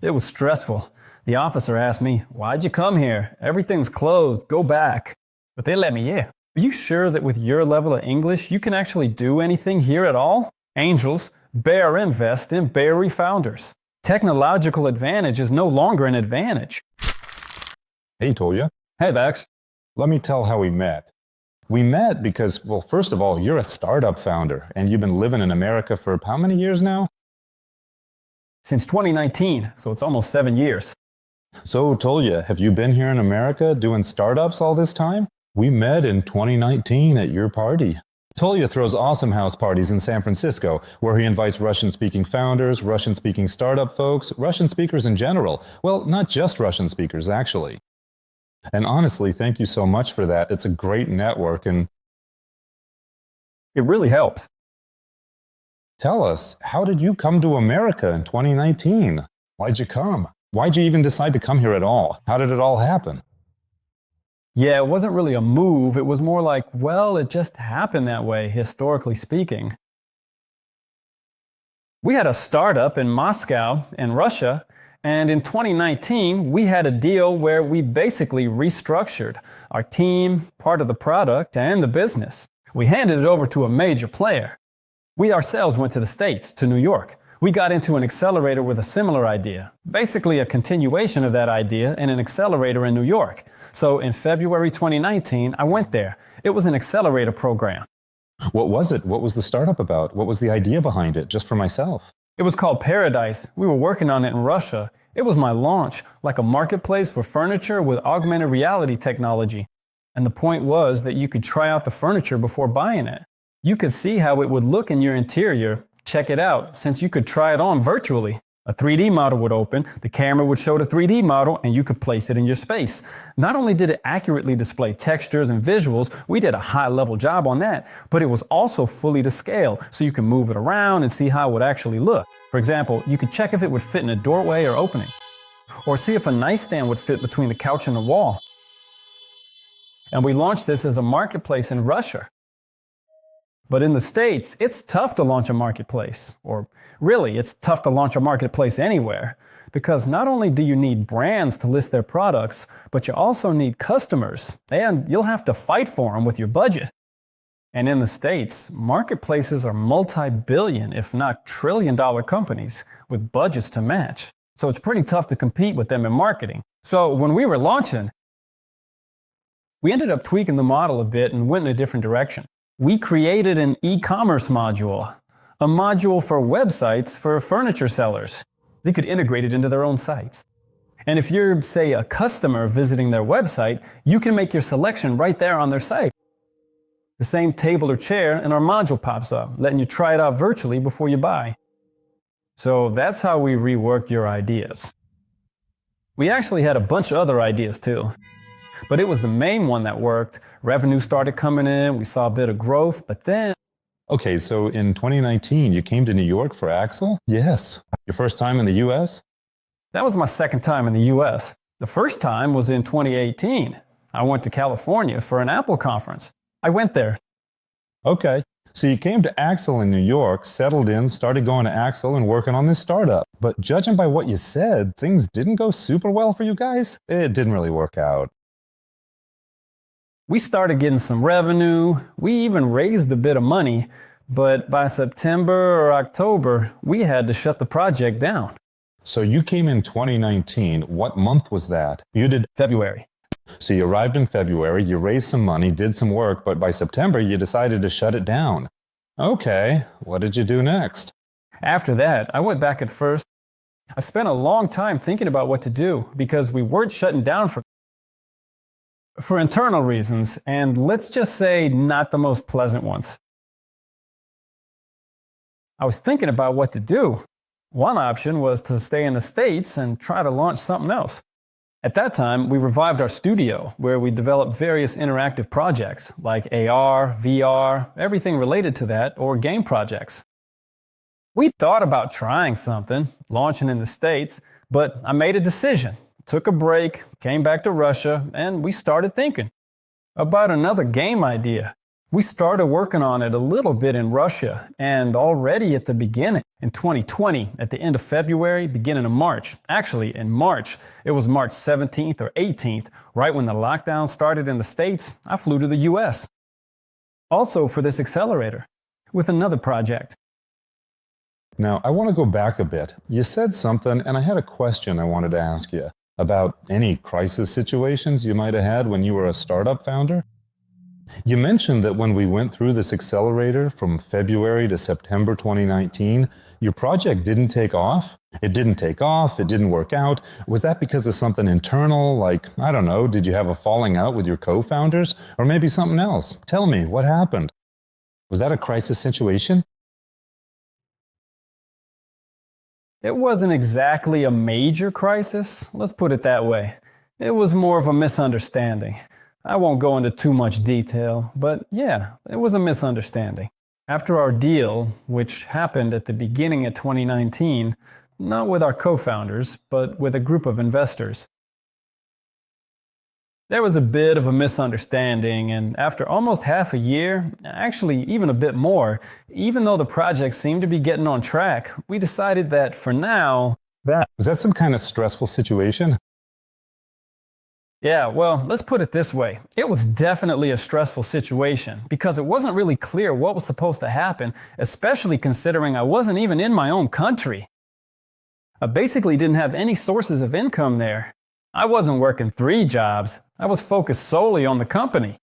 It was stressful. The officer asked me, "Why'd you come here? Everything's closed. Go back." But they let me in. Are you sure that with your level of English, you can actually do anything here at all? Angels, bear invest in berry founders. Technological advantage is no longer an advantage. Hey, Tolia. Hey, Vax. Let me tell how we met. We met because, well, first of all, you're a startup founder, and you've been living in America for how many years now? Since 2019, so it's almost 7 years. So, Tolia, have you been here in America doing startups all this time? We met in 2019 at your party. Tolia throws awesome house parties in San Francisco, where he invites Russian-speaking founders, Russian-speaking startup folks, Russian speakers in general. Well, not just Russian speakers, actually. And honestly, thank you so much for that. It's a great network, and it really helps. Tell us, how did you come to America in 2019? Why'd you come? Why'd you even decide to come here at all? How did it all happen? Yeah, it wasn't really a move. It was more like, well, it just happened that way, historically speaking. We had a startup in Moscow, in Russia, and in 2019, we had a deal where we basically restructured our team, part of the product, and the business. We handed it over to a major player. We ourselves went to the States, to New York. We got into an accelerator with a similar idea, basically a continuation of that idea in an accelerator in New York. So in February 2019, I went there. It was an accelerator program. What was it? What was the startup about? What was the idea behind it, just for myself? It was called Paradise. We were working on it in Russia. It was my launch, like a marketplace for furniture with augmented reality technology. And the point was that you could try out the furniture before buying it. You could see how it would look in your interior. Check it out, since you could try it on virtually. A 3D model would open, the camera would show the 3D model, and you could place it in your space. Not only did it accurately display textures and visuals, we did a high-level job on that, but it was also fully to scale, so you can move it around and see how it would actually look. For example, you could check if it would fit in a doorway or opening, or see if a nightstand would fit between the couch and the wall. And we launched this as a marketplace in Russia. But in the States, it's tough to launch a marketplace, or really, it's tough to launch a marketplace anywhere, because not only do you need brands to list their products, but you also need customers, and you'll have to fight for them with your budget. And in the States, marketplaces are multi-billion, if not trillion-dollar companies with budgets to match. So it's pretty tough to compete with them in marketing. So when we were launching, we ended up tweaking the model a bit and went in a different direction. We created an e-commerce module, a module for websites for furniture sellers. They could integrate it into their own sites. And if you're, say, a customer visiting their website, you can make your selection right there on their site. The same table or chair, and our module pops up, letting you try it out virtually before you buy. So that's how we reworked your ideas. We actually had a bunch of other ideas too. But it was the main one that worked. Revenue started coming in, we saw a bit of growth, but then... Okay, so in 2019, you came to New York for Axel? Yes. Your first time in the US? That was my second time in the US. The first time was in 2018. I went to California for an Apple conference. I went there. Okay, so you came to Axel in New York, settled in, started going to Axel and working on this startup. But judging by what you said, things didn't go super well for you guys? It didn't really work out. We started getting some revenue, we even raised a bit of money, but by September or October, we had to shut the project down. So you came in 2019. What month was that? You did February. So you arrived in February, you raised some money, did some work, but by September you decided to shut it down. Okay, what did you do next? After that, I went back at first. I spent a long time thinking about what to do because we weren't shutting down for internal reasons, and let's just say not the most pleasant ones. I was thinking about what to do. One option was to stay in the States and try to launch something else. At that time, we revived our studio, where we developed various interactive projects like AR, VR, everything related to that, or game projects. We thought about trying something, launching in the States, but I made a decision. Took a break, came back to Russia, and we started thinking about another game idea. We started working on it a little bit in Russia, and already at the beginning, in 2020, at the end of February, beginning of March, actually in March, it was March 17th or 18th, right when the lockdown started in the States, I flew to the US. Also for this accelerator, with another project. Now, I want to go back a bit. You said something, and I had a question I wanted to ask you about any crisis situations you might have had when you were a startup founder. You mentioned that when we went through this accelerator from February to September 2019, your project didn't take off. It didn't take off. It didn't work out. Was that because of something internal? Like, I don't know, did you have a falling out with your co-founders? Or maybe something else? Tell me, what happened? Was that a crisis situation? It wasn't exactly a major crisis, let's put it that way. It was more of a misunderstanding. I won't go into too much detail, but yeah, it was a misunderstanding. After our deal, which happened at the beginning of 2019, not with our co-founders, but with a group of investors, there was a bit of a misunderstanding, and after almost half a year, actually even a bit more, even though the project seemed to be getting on track, we decided that for now... Was that some kind of stressful situation? Yeah, well, let's put it this way. It was definitely a stressful situation because it wasn't really clear what was supposed to happen, especially considering I wasn't even in my own country. I basically didn't have any sources of income there. I wasn't working 3 jobs. I was focused solely on the company.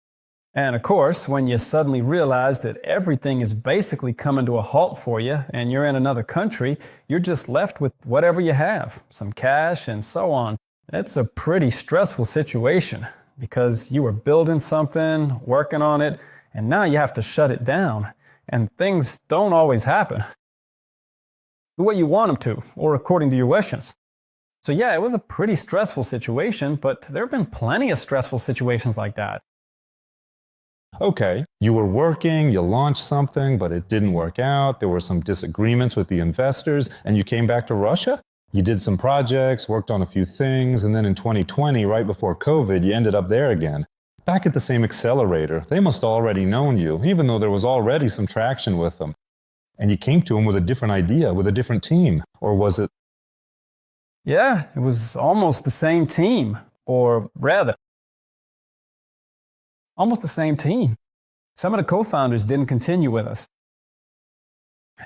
And of course, when you suddenly realize that everything is basically coming to a halt for you and you're in another country, you're just left with whatever you have, some cash and so on. It's a pretty stressful situation because you were building something, working on it, and now you have to shut it down. And things don't always happen the way you want them to, or according to your wishes. So yeah, it was a pretty stressful situation, but there have been plenty of stressful situations like that. Okay, you were working, you launched something, but it didn't work out. There were some disagreements with the investors, and you came back to Russia? You did some projects, worked on a few things, and then in 2020, right before COVID, you ended up there again. Back at the same accelerator. They must have already known you, even though there was already some traction with them. And you came to them with a different idea, with a different team. Or was it? Yeah, it was almost the same team. Or rather, almost the same team. Some of the co-founders didn't continue with us.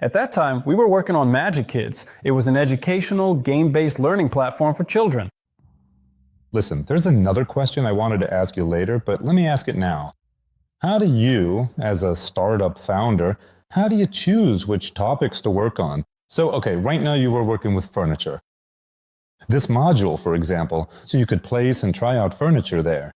At that time, we were working on Magic Kids. It was an educational, game-based learning platform for children. Listen, there's another question I wanted to ask you later, but let me ask it now. How do you, as a startup founder, how do you choose which topics to work on? So, okay, right now you were working with furniture. This module, for example, so you could place and try out furniture there.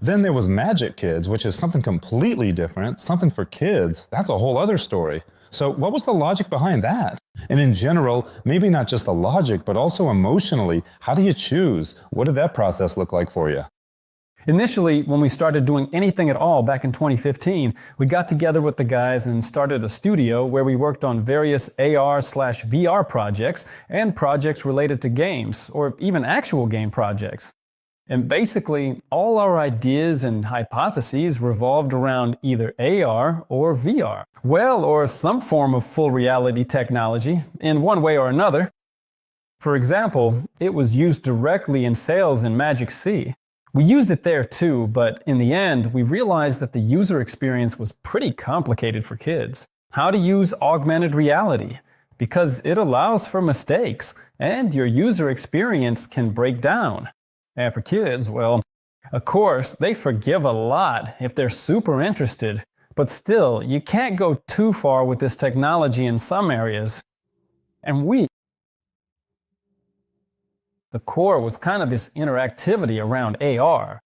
Then there was Magic Kids, which is something completely different, something for kids. That's a whole other story. So what was the logic behind that? And in general, maybe not just the logic, but also emotionally, how do you choose? What did that process look like for you? Initially, when we started doing anything at all back in 2015, we got together with the guys and started a studio where we worked on various AR/VR projects and projects related to games, or even actual game projects. And basically, all our ideas and hypotheses revolved around either AR or VR. Well, or some form of full reality technology, in one way or another. For example, it was used directly in sales in Magic C. We used it there too, but in the end, we realized that the user experience was pretty complicated for kids. How to use augmented reality, because it allows for mistakes, and your user experience can break down. And for kids, well, of course, they forgive a lot if they're super interested. But still, you can't go too far with this technology in some areas. And the core was kind of this interactivity around AR.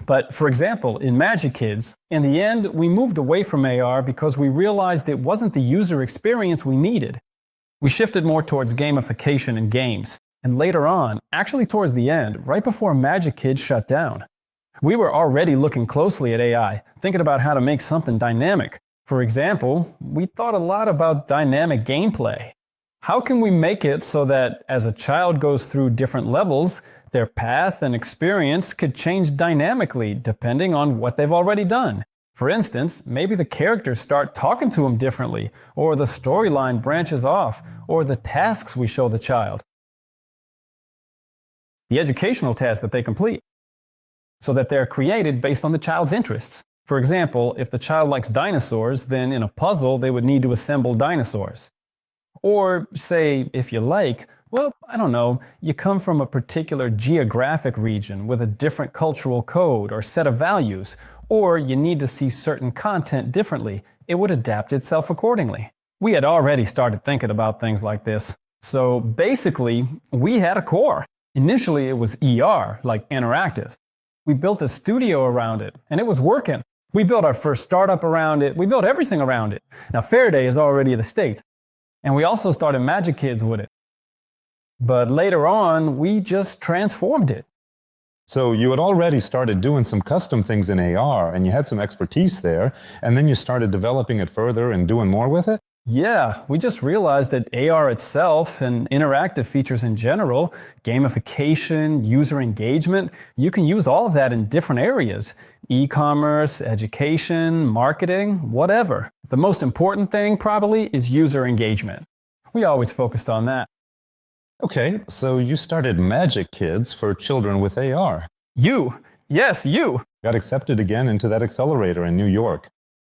But for example, in Magic Kids, in the end, we moved away from AR because we realized it wasn't the user experience we needed. We shifted more towards gamification in games. And later on, actually towards the end, right before Magic Kids shut down, we were already looking closely at AI, thinking about how to make something dynamic. For example, we thought a lot about dynamic gameplay. How can we make it so that as a child goes through different levels, their path and experience could change dynamically depending on what they've already done? For instance, maybe the characters start talking to him differently, or the storyline branches off, or the tasks we show the child. The educational tasks that they complete, so that they're created based on the child's interests. For example, if the child likes dinosaurs, then in a puzzle they would need to assemble dinosaurs. Or say, if you like, well, I don't know, you come from a particular geographic region with a different cultural code or set of values, or you need to see certain content differently, it would adapt itself accordingly. We had already started thinking about things like this. So basically, we had a core. Initially, it was ER, like interactive. We built a studio around it, and it was working. We built our first startup around it. We built everything around it. Now, Faraday is already the States, and we also started Magic Kids with it. But later on, we just transformed it. So you had already started doing some custom things in AR, and you had some expertise there, and then you started developing it further and doing more with it? Yeah, we just realized that AR itself and interactive features in general, gamification, user engagement, you can use all of that in different areas. E-commerce, education, marketing, whatever. The most important thing probably is user engagement. We always focused on that. Okay, so you started Magic Kids for children with AR. You. Yes, you. Got accepted again into that accelerator in New York.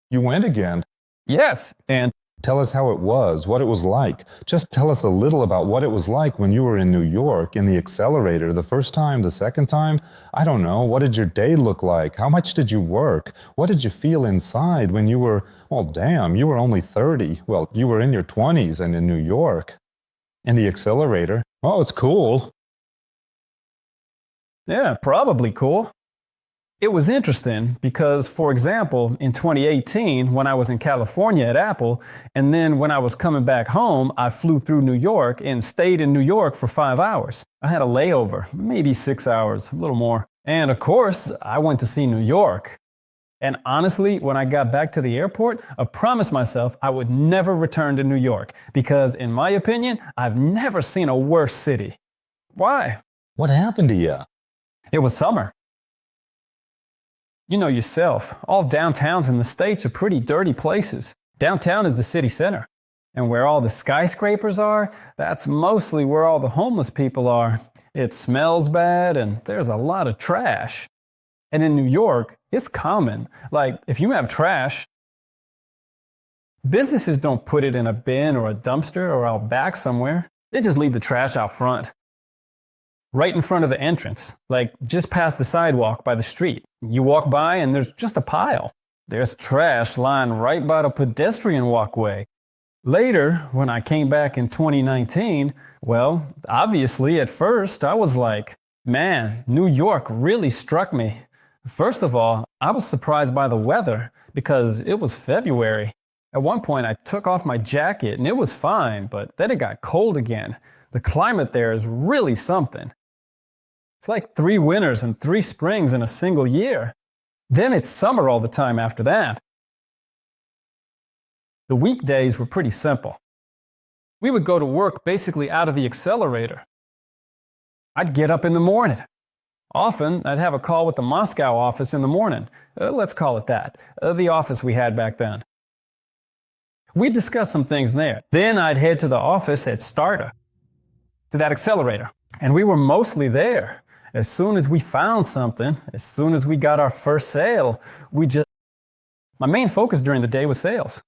You went again. Yes, and Tell us how it was, what it was like. Just tell us a little about what it was like when you were in New York in the accelerator the first time, the second time. I don't know. What did your day look like? How much did you work? What did you feel inside when you were, well, damn, you were only 30. Well, you were in your 20s and in New York. In the accelerator. Oh, it's cool. yeah, probably cool. It was interesting because, for example, in 2018, when I was in California at Apple, and then when I was coming back home, I flew through New York and stayed in New York for 5 hours. I had a layover, maybe 6 hours, a little more. And of course, I went to see New York. And honestly, when I got back to the airport, I promised myself I would never return to New York because, in my opinion, I've never seen a worse city. Why? What happened to you? It was summer. You know yourself, all downtowns in the States are pretty dirty places. Downtown is the city center. And where all the skyscrapers are, that's mostly where all the homeless people are. It smells bad and there's a lot of trash. And in New York, it's common. Like, if you have trash, businesses don't put it in a bin or a dumpster or out back somewhere. They just leave the trash out front. Right in front of the entrance, like just past the sidewalk by the street. You walk by and there's just a pile. There's trash lying right by the pedestrian walkway. Later, when I came back in 2019, well, obviously at first I was like, man, New York really struck me. First of all, I was surprised by the weather because it was February. At one point I took off my jacket and it was fine, but then it got cold again. The climate there is really something. It's like 3 winters and 3 springs in a single year. Then it's summer all the time after that. The weekdays were pretty simple. We would go to work basically out of the accelerator. I'd get up in the morning. Often, I'd have a call with the Moscow office in the morning. Let's call it that. The office we had back then. We'd discuss some things there. Then I'd head to the office at Starta, to that accelerator. And we were mostly there. As soon as we found something, as soon as we got our first sale, my main focus during the day was sales.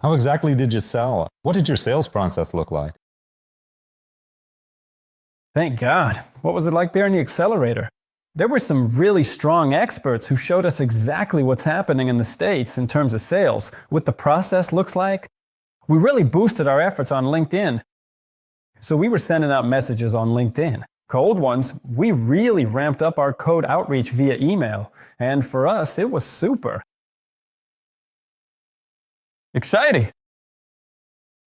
How exactly did you sell? What did your sales process look like? Thank God. What was it like there in the accelerator? There were some really strong experts who showed us exactly what's happening in the States in terms of sales, what the process looks like. We really boosted our efforts on LinkedIn. So we were sending out messages on LinkedIn. Cold ones, we really ramped up our code outreach via email. And for us, it was super exciting.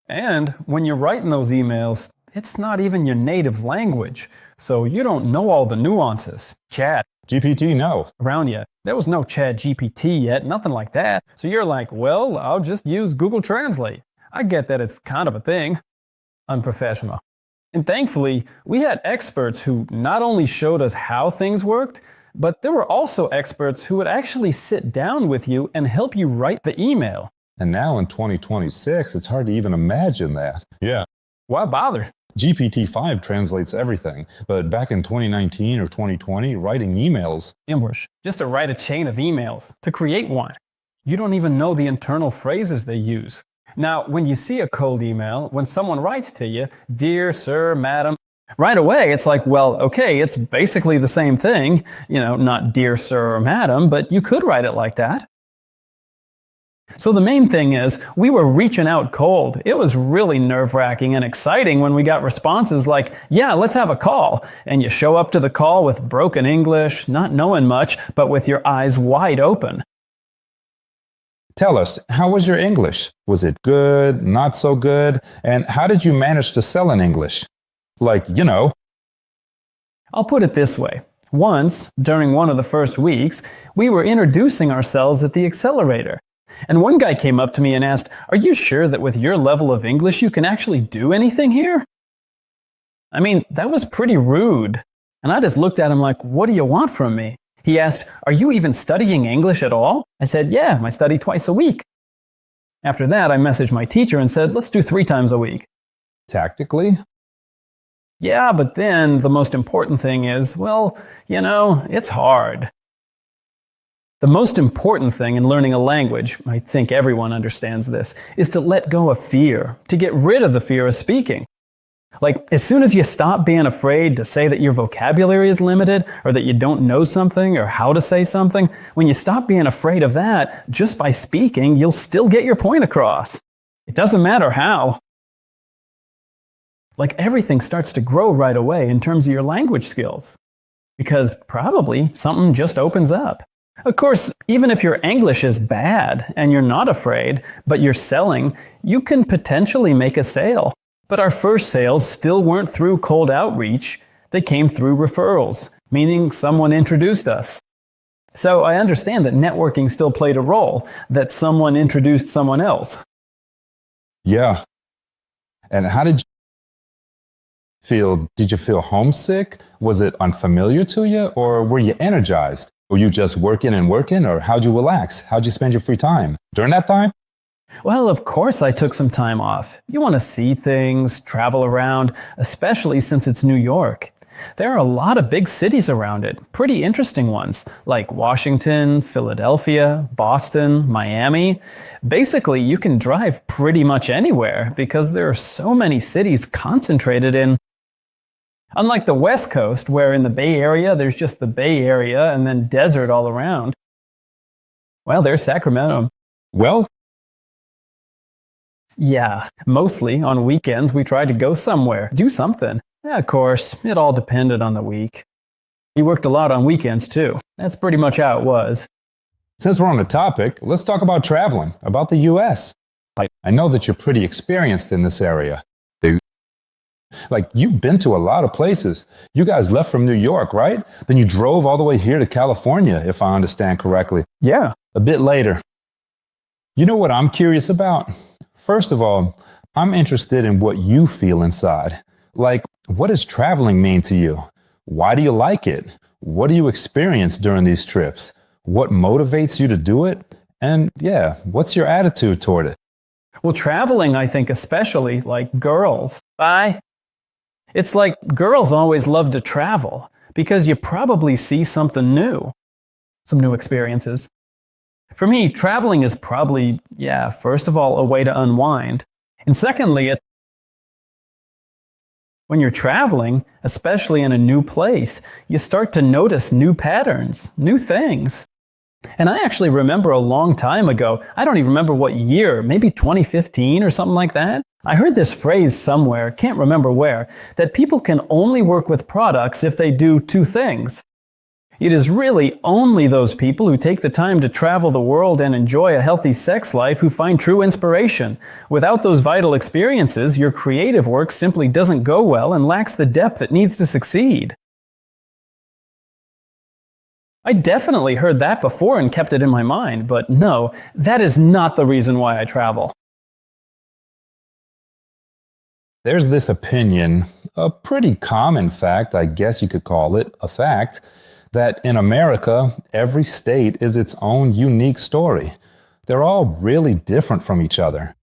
And when you're writing those emails, it's not even your native language. So you don't know all the nuances. Chat. GPT, no. Around you. There was no Chat GPT yet, nothing like that. So you're like, well, I'll just use Google Translate. I get that it's kind of a thing. Unprofessional. And thankfully, we had experts who not only showed us how things worked, But there were also experts who would actually sit down with you and help you write the email. And now in 2026, it's hard to even imagine that. Yeah. Why bother? GPT-5 translates everything, but back in 2019 or 2020, writing emails. Just to write a chain of emails, to create one. You don't even know the internal phrases they use. Now, when you see a cold email, when someone writes to you, "Dear Sir, Madam," right away it's like, well, okay, it's basically the same thing. Not "Dear Sir" or "Madam," but you could write it like that. So the main thing is, we were reaching out cold. It was really nerve-wracking and exciting when we got responses like, "Yeah, let's have a call." And you show up to the call with broken English, not knowing much, but with your eyes wide open. Tell us, how was your English? Was it good, not so good? And how did you manage to sell in English? I'll put it this way. Once, during one of the first weeks, we were introducing ourselves at the accelerator. And one guy came up to me and asked, "Are you sure that with your level of English you can actually do anything here?" I mean, that was pretty rude. And I just looked at him like, "What do you want from me?" He asked, "Are you even studying English at all?" I said, "Yeah, I study twice a week." After that, I messaged my teacher and said, "Let's do 3 times a week." Tactically? Yeah, but then the most important thing is, it's hard. The most important thing in learning a language, I think everyone understands this, is to let go of fear, to get rid of the fear of speaking. Like, as soon as you stop being afraid to say that your vocabulary is limited, or that you don't know something, or how to say something, when you stop being afraid of that, just by speaking, you'll still get your point across. It doesn't matter how. Like, everything starts to grow right away in terms of your language skills. Because probably something just opens up. Of course, even if your English is bad and you're not afraid, but you're selling, you can potentially make a sale. But our first sales still weren't through cold outreach. They came through referrals, meaning someone introduced us. So I understand that networking still played a role, that someone introduced someone else. Yeah. And how did you feel? Did you feel homesick? Was it unfamiliar to you? Or were you energized? Were you just working, or how'd you relax? How'd you spend your free time during that time? Well, of course I took some time off. You want to see things, travel around, especially since it's New York. There are a lot of big cities around it, pretty interesting ones, like Washington, Philadelphia, Boston, Miami. Basically, you can drive pretty much anywhere because there are so many cities concentrated in. Unlike the West Coast, where in the Bay Area there's just the Bay Area and then desert all around. Well, there's Sacramento. Well, yeah, mostly on weekends we tried to go somewhere, do something. Yeah, of course, it all depended on the week. We worked a lot on weekends too. That's pretty much how it was. Since we're on the topic, let's talk about traveling, about the U.S. I know that you're pretty experienced in this area. You've been to a lot of places. You guys left from New York, right? Then you drove all the way here to California, if I understand correctly. Yeah. A bit later. You know what I'm curious about? First of all, I'm interested in what you feel inside. What does traveling mean to you? Why do you like it? What do you experience during these trips? What motivates you to do it? And what's your attitude toward it? Well, traveling, I think especially, like girls. It's like girls always love to travel because you probably see something new, some new experiences. For me, traveling is probably, first of all, a way to unwind. And secondly, when you're traveling, especially in a new place, you start to notice new patterns, new things. And I actually remember a long time ago, I don't even remember what year, maybe 2015 or something like that. I heard this phrase somewhere, can't remember where, that people can only work with products if they do 2 things. It is really only those people who take the time to travel the world and enjoy a healthy sex life who find true inspiration. Without those vital experiences, your creative work simply doesn't go well and lacks the depth it needs to succeed. I definitely heard that before and kept it in my mind, but no, that is not the reason why I travel. There's this opinion, a pretty common fact, I guess you could call it a fact, that in America, every state is its own unique story. They're all really different from each other.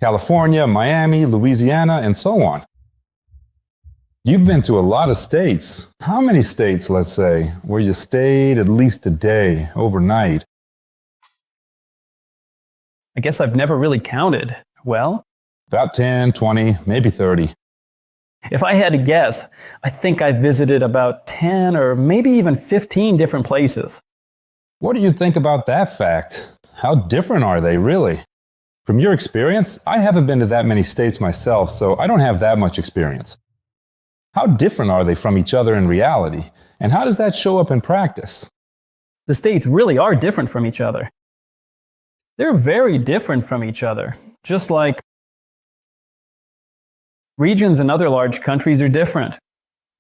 California, Miami, Louisiana, and so on. You've been to a lot of states. How many states, let's say, where you stayed at least a day, overnight? I guess I've never really counted. Well, About 10, 20, maybe 30. if I had to guess, I think I visited about 10 or maybe even 15 different places. What do you think about that fact? How different are they, really? From your experience, I haven't been to that many states myself, so I don't have that much experience. How different are they from each other in reality? And how does that show up in practice? The states really are different from each other. They're very different from each other, just like regions in other large countries are different.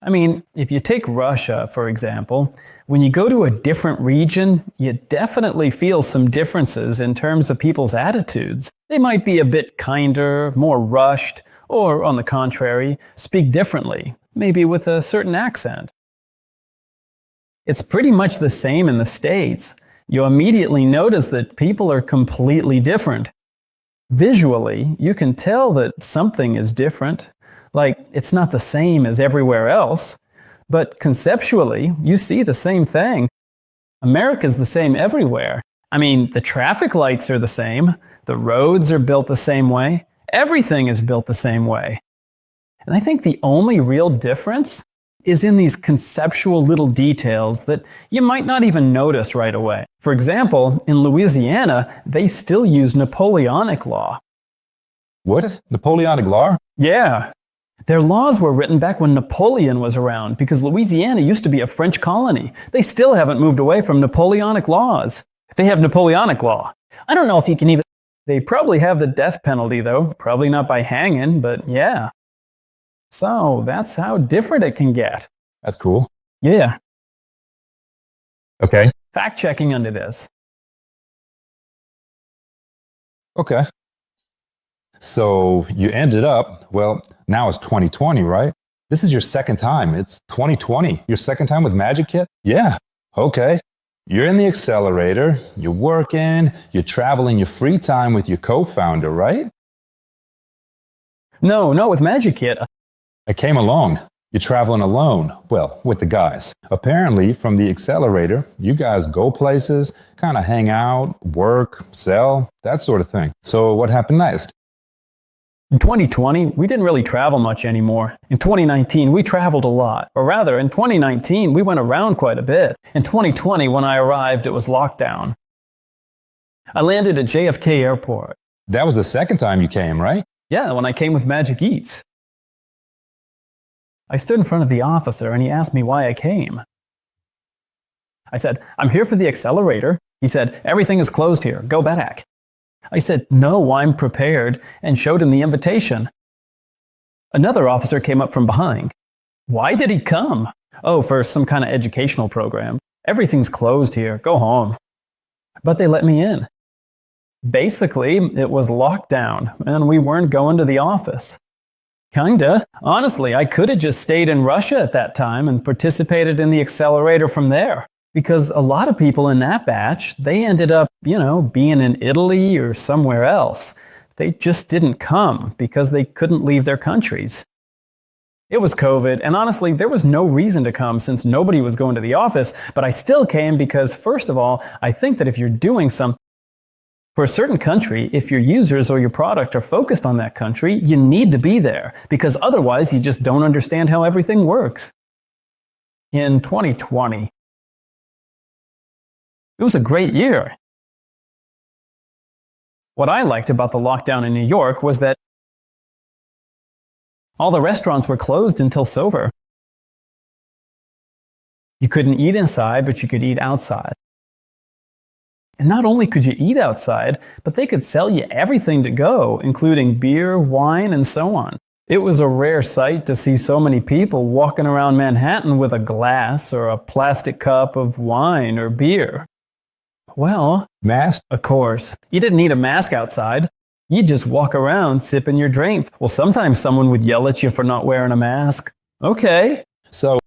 I mean, if you take Russia, for example, when you go to a different region, you definitely feel some differences in terms of people's attitudes. They might be a bit kinder, more rushed, or, on the contrary, speak differently, maybe with a certain accent. It's pretty much the same in the States. You immediately notice that people are completely different. Visually, you can tell that something is different. Like, it's not the same as everywhere else. But conceptually, you see the same thing. America's the same everywhere. I mean, the traffic lights are the same. The roads are built the same way. Everything is built the same way. And I think the only real difference is in these conceptual little details that you might not even notice right away. For example, in Louisiana, they still use Napoleonic law. What? Napoleonic law? Yeah. Their laws were written back when Napoleon was around because Louisiana used to be a French colony. They still haven't moved away from Napoleonic laws. They have Napoleonic law. I don't know if you can even... They probably have the death penalty, though. Probably not by hanging, but yeah. So that's how different it can get. That's cool. Yeah. Okay. Fact-checking under this. Okay. So you ended up, well, now it's 2020, right? This is your second time. It's 2020. Your second time with Magic Kit? Yeah. Okay. You're in the accelerator, you're working, you're traveling your free time with your co-founder, right? No, with Magic Kit. I came along. You're traveling alone. Well, with the guys. Apparently, from the accelerator, you guys go places, kind of hang out, work, sell, that sort of thing. So what happened next? In 2020, we didn't really travel much anymore. In 2019, we traveled a lot. Or rather, in 2019, we went around quite a bit. In 2020, when I arrived, it was lockdown. I landed at JFK Airport. That was the second time you came, right? Yeah, when I came with Magic Eats. I stood in front of the officer and he asked me why I came. I said, I'm here for the accelerator. He said, everything is closed here. Go back. I said, no, I'm prepared, and showed him the invitation. Another officer came up from behind. Why did he come? Oh, for some kind of educational program. Everything's closed here. Go home. But they let me in. Basically, it was lockdown, and we weren't going to the office. Kinda. Honestly, I could have just stayed in Russia at that time and participated in the accelerator from there. Because a lot of people in that batch, they ended up, being in Italy or somewhere else. They just didn't come because they couldn't leave their countries. It was COVID, and honestly, there was no reason to come since nobody was going to the office, but I still came because, first of all, I think that if you're doing something for a certain country, if your users or your product are focused on that country, you need to be there, because otherwise you just don't understand how everything works. In 2020, it was a great year. What I liked about the lockdown in New York was that all the restaurants were closed until sober. You couldn't eat inside, but you could eat outside. And not only could you eat outside, but they could sell you everything to go, including beer, wine, and so on. It was a rare sight to see so many people walking around Manhattan with a glass or a plastic cup of wine or beer. Well, Mask? of course. You didn't need a mask outside. You'd just walk around sipping your drink. Well, sometimes someone would yell at you for not wearing a mask. Okay. So,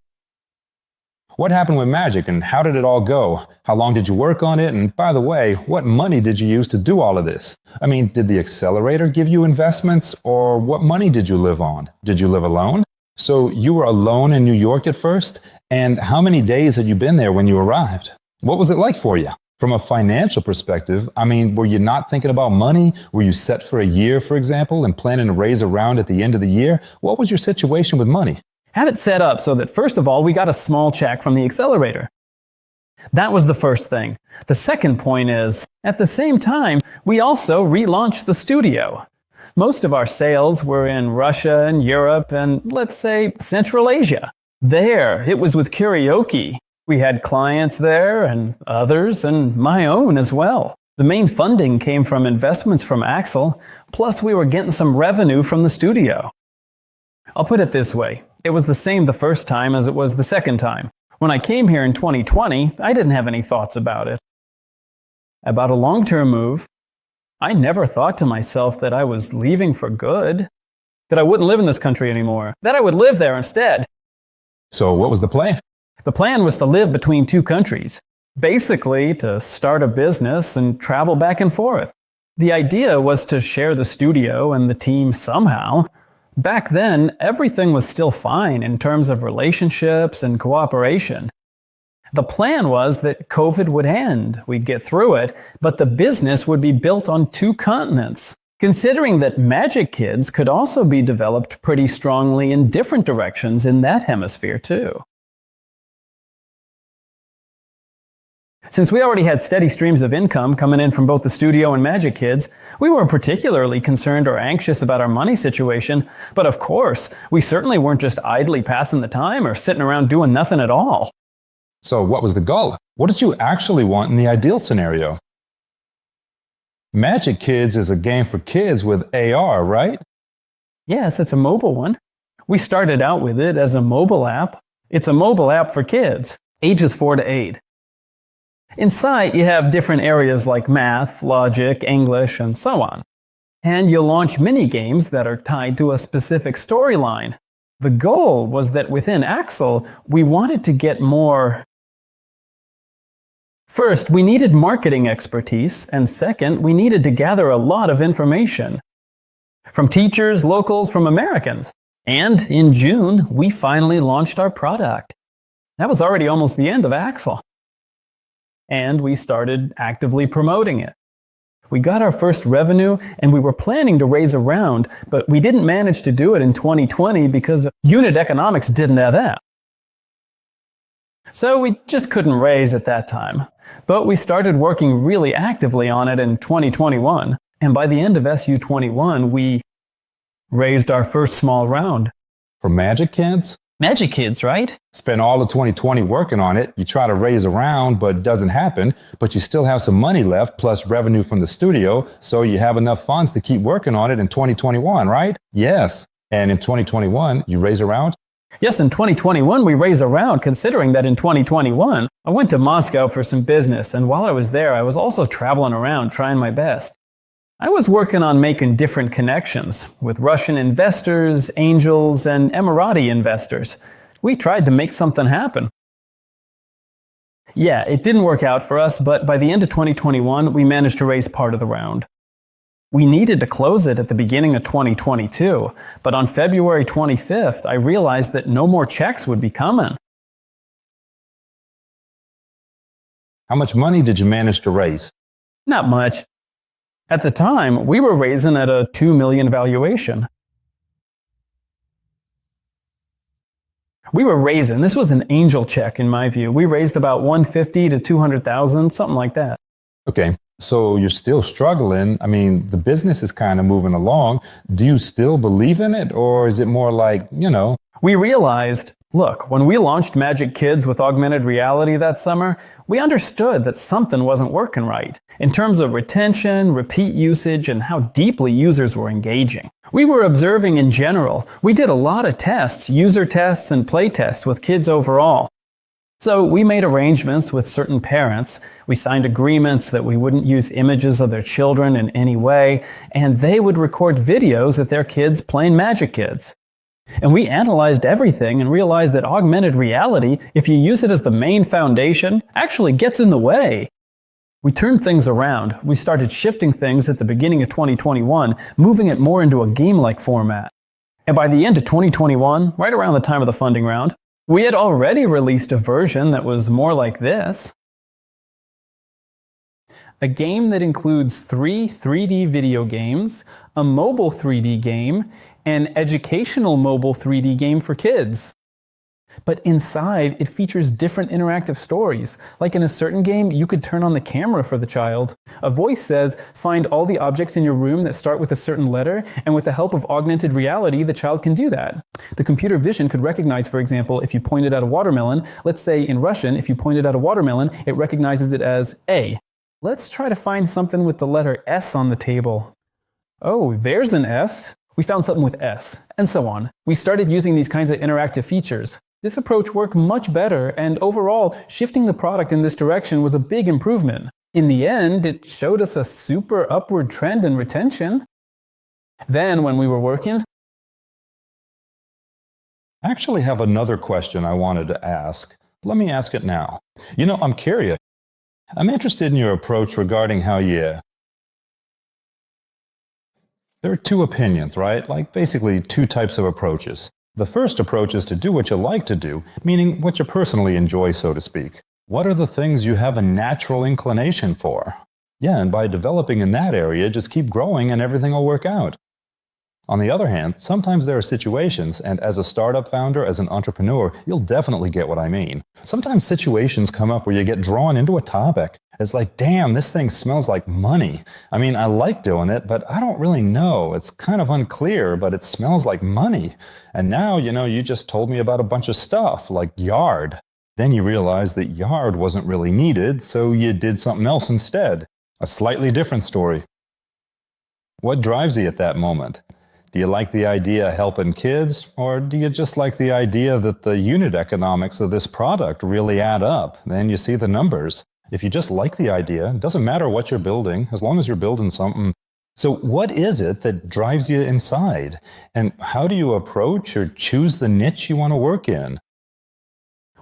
What happened with Magic and how did it all go? How long did you work on it? And by the way, what money did you use to do all of this? I mean, did the accelerator give you investments or what money did you live on? Did you live alone? So you were alone in New York at first? And how many days had you been there when you arrived? What was it like for you? From a financial perspective, I mean, were you not thinking about money? Were you set for a year, for example, and planning to raise a round at the end of the year? What was your situation with money? Have it set up so that first of all, we got a small check from the accelerator. That was the first thing. The second point is, at the same time, we also relaunched the studio. Most of our sales were in Russia and Europe and, let's say, Central Asia. There, it was with karaoke. We had clients there and others and my own as well. The main funding came from investments from Axel, plus we were getting some revenue from the studio. I'll put it this way. It was the same the first time as it was the second time. When I came here in 2020, I didn't have any thoughts about it. About a long-term move, I never thought to myself that I was leaving for good, that I wouldn't live in this country anymore, that I would live there instead. So what was the plan? The plan was to live between two countries, basically to start a business and travel back and forth. The idea was to share the studio and the team somehow. Back then, everything was still fine in terms of relationships and cooperation. The plan was that COVID would end, we'd get through it, but the business would be built on two continents. Considering that Magic Kids could also be developed pretty strongly in different directions in that hemisphere too. Since we already had steady streams of income coming in from both the studio and Magic Kids, we weren't particularly concerned or anxious about our money situation, but of course, we certainly weren't just idly passing the time or sitting around doing nothing at all. So what was the goal? What did you actually want in the ideal scenario? Magic Kids is a game for kids with AR, right? Yes, it's a mobile one. We started out with it as a mobile app. It's a mobile app for kids, ages 4 to 8. Inside, you have different areas like math, logic, English, and so on. And you launch mini-games that are tied to a specific storyline. The goal was that within Axel, we wanted to get more. First, we needed marketing expertise, and second, we needed to gather a lot of information. From teachers, locals, from Americans. And in June, we finally launched our product. That was already almost the end of Axel. And we started actively promoting it. We got our first revenue and we were planning to raise a round, but we didn't manage to do it in 2020 because unit economics didn't have that. So we just couldn't raise at that time. But we started working really actively on it in 2021. And by the end of SU21, we raised our first small round. For Magic Kids? Magic Kids, right? Spend all of 2020 working on it. You try to raise a round, but it doesn't happen. But you still have some money left, plus revenue from the studio, so you have enough funds to keep working on it in 2021, right? Yes. And in 2021, you raise a round? Yes, in 2021, we raised a round, considering that in 2021, I went to Moscow for some business, and while I was there, I was also traveling around trying my best. I was working on making different connections with Russian investors, angels, and Emirati investors. We tried to make something happen. Yeah, it didn't work out for us, but by the end of 2021, we managed to raise part of the round. We needed to close it at the beginning of 2022, but on February 25th, I realized that no more checks would be coming. How much money did you manage to raise? Not much. At the time, we were raising at a $2 million valuation. We were raising, this was an angel check in my view. We raised about $150,000 to $200,000, something like that. Okay, so you're still struggling. I mean, the business is kind of moving along. Do you still believe in it, or is it more like, We realized, look, when we launched Magic Kids with augmented reality that summer, we understood that something wasn't working right in terms of retention, repeat usage, and how deeply users were engaging. We were observing in general. We did a lot of tests, user tests and play tests with kids overall. So we made arrangements with certain parents. We signed agreements that we wouldn't use images of their children in any way, and they would record videos of their kids playing Magic Kids. And we analyzed everything and realized that augmented reality, if you use it as the main foundation, actually gets in the way. We turned things around. We started shifting things at the beginning of 2021, moving it more into a game-like format. And by the end of 2021, right around the time of the funding round, we had already released a version that was more like this. A game that includes 3 3D video games, a mobile 3D game, an educational mobile 3D game for kids. But inside, it features different interactive stories. Like in a certain game, you could turn on the camera for the child. A voice says, find all the objects in your room that start with a certain letter, and with the help of augmented reality, the child can do that. The computer vision could recognize, for example, if you pointed at a watermelon, let's say in Russian, if you pointed at a watermelon, it recognizes it as A. Let's try to find something with the letter S on the table. Oh, there's an S. We found something with S, and so on. We started using these kinds of interactive features. This approach worked much better, and overall, shifting the product in this direction was a big improvement. In the end, it showed us a super upward trend in retention. Then, when we were working, I actually have another question I wanted to ask. Let me ask it now. I'm curious. I'm interested in your approach regarding how you... There are 2 opinions, right? Like basically 2 types of approaches. The first approach is to do what you like to do, meaning what you personally enjoy, so to speak. What are the things you have a natural inclination for? Yeah, and by developing in that area, just keep growing and everything will work out. On the other hand, sometimes there are situations, and as a startup founder, as an entrepreneur, you'll definitely get what I mean. Sometimes situations come up where you get drawn into a topic. It's like, damn, this thing smells like money. I mean, I like doing it, but I don't really know. It's kind of unclear, but it smells like money. And now, you just told me about a bunch of stuff, like yard. Then you realize that yard wasn't really needed, so you did something else instead. A slightly different story. What drives you at that moment? Do you like the idea of helping kids, or do you just like the idea that the unit economics of this product really add up? Then you see the numbers. If you just like the idea, it doesn't matter what you're building, as long as you're building something. So what is it that drives you inside? And how do you approach or choose the niche you want to work in?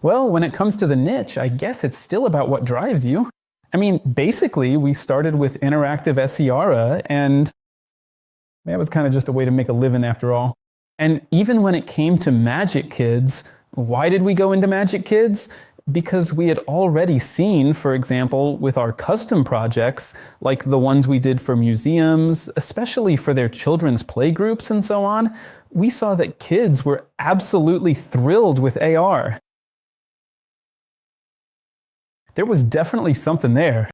well, when it comes to the niche, I guess it's still about what drives you. I mean, basically, we started with interactive SERA, and that was kind of just a way to make a living after all. And even when it came to Magic Kids, why did we go into Magic Kids? Because we had already seen, for example, with our custom projects, like the ones we did for museums, especially for their children's play groups and so on, we saw that kids were absolutely thrilled with AR. There was definitely something there.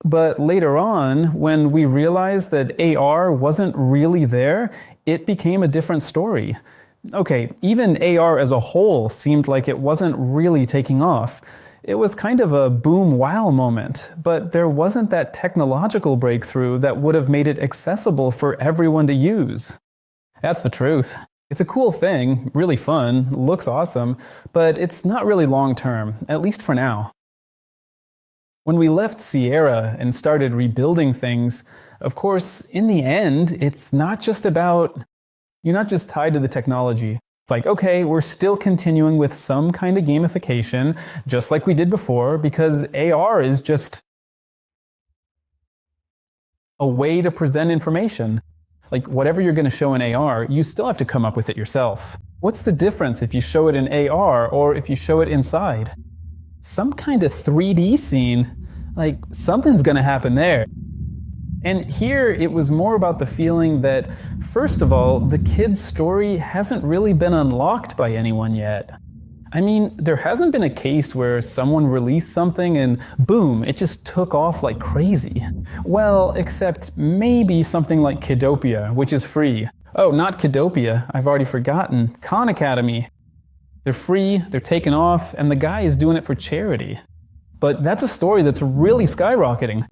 But later on, when we realized that AR wasn't really there, it became a different story. Okay, even AR as a whole seemed like it wasn't really taking off. It was kind of a boom wow moment, but there wasn't that technological breakthrough that would have made it accessible for everyone to use. That's the truth. It's a cool thing, really fun, looks awesome, but it's not really long-term, at least for now. When we left Sierra and started rebuilding things, of course, in the end, it's not just about... You're not just tied to the technology. It's like, okay, we're still continuing with some kind of gamification, just like we did before, because AR is just a way to present information. Like, whatever you're going to show in AR, you still have to come up with it yourself. What's the difference if you show it in AR or if you show it inside? Some kind of 3D scene, like, something's going to happen there. And here it was more about the feeling that, first of all, the kid's story hasn't really been unlocked by anyone yet. I mean, there hasn't been a case where someone released something and boom, it just took off like crazy. Well, except maybe something like Kidopia, which is free. Oh, not Kidopia, I've already forgotten. Khan Academy. They're free, they're taken off, and the guy is doing it for charity. But that's a story that's really skyrocketing.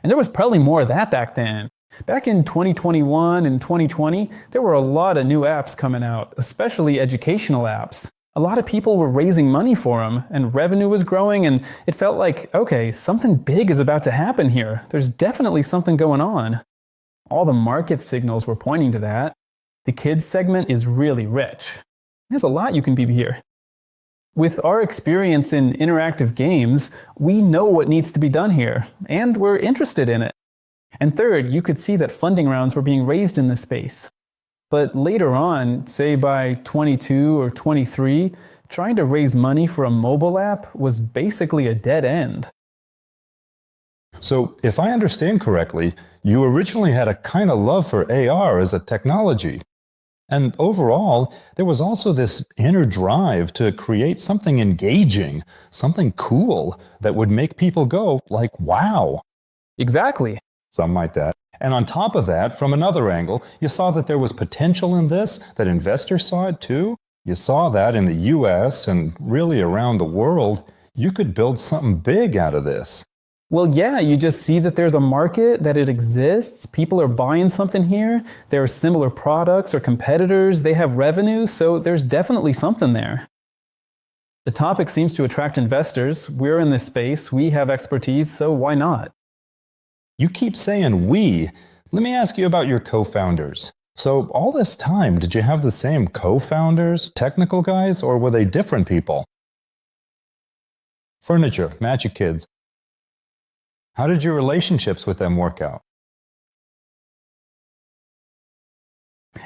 And there was probably more of that back then. Back in 2021 and 2020, there were a lot of new apps coming out, especially educational apps. A lot of people were raising money for them, and revenue was growing, and it felt like, okay, something big is about to happen here. There's definitely something going on. All the market signals were pointing to that. The kids segment is really rich. There's a lot you can be here. With our experience in interactive games, we know what needs to be done here, and we're interested in it. And third, you could see that funding rounds were being raised in this space. But later on, say by 22 or 23, trying to raise money for a mobile app was basically a dead end. So, if I understand correctly, you originally had a kind of love for AR as a technology. And overall, there was also this inner drive to create something engaging, something cool that would make people go like, wow. Exactly. Something like that. And on top of that, from another angle, you saw that there was potential in this, that investors saw it too. You saw that in the US and really around the world. You could build something big out of this. Well, yeah, you just see that there's a market, that it exists. People are buying something here. There are similar products or competitors. They have revenue, so there's definitely something there. The topic seems to attract investors. We're in this space. We have expertise, so why not? You keep saying we. Let me ask you about your co-founders. So all this time, did you have the same co-founders, technical guys, or were they different people? Furniture, Magic Kids. How did your relationships with them work out?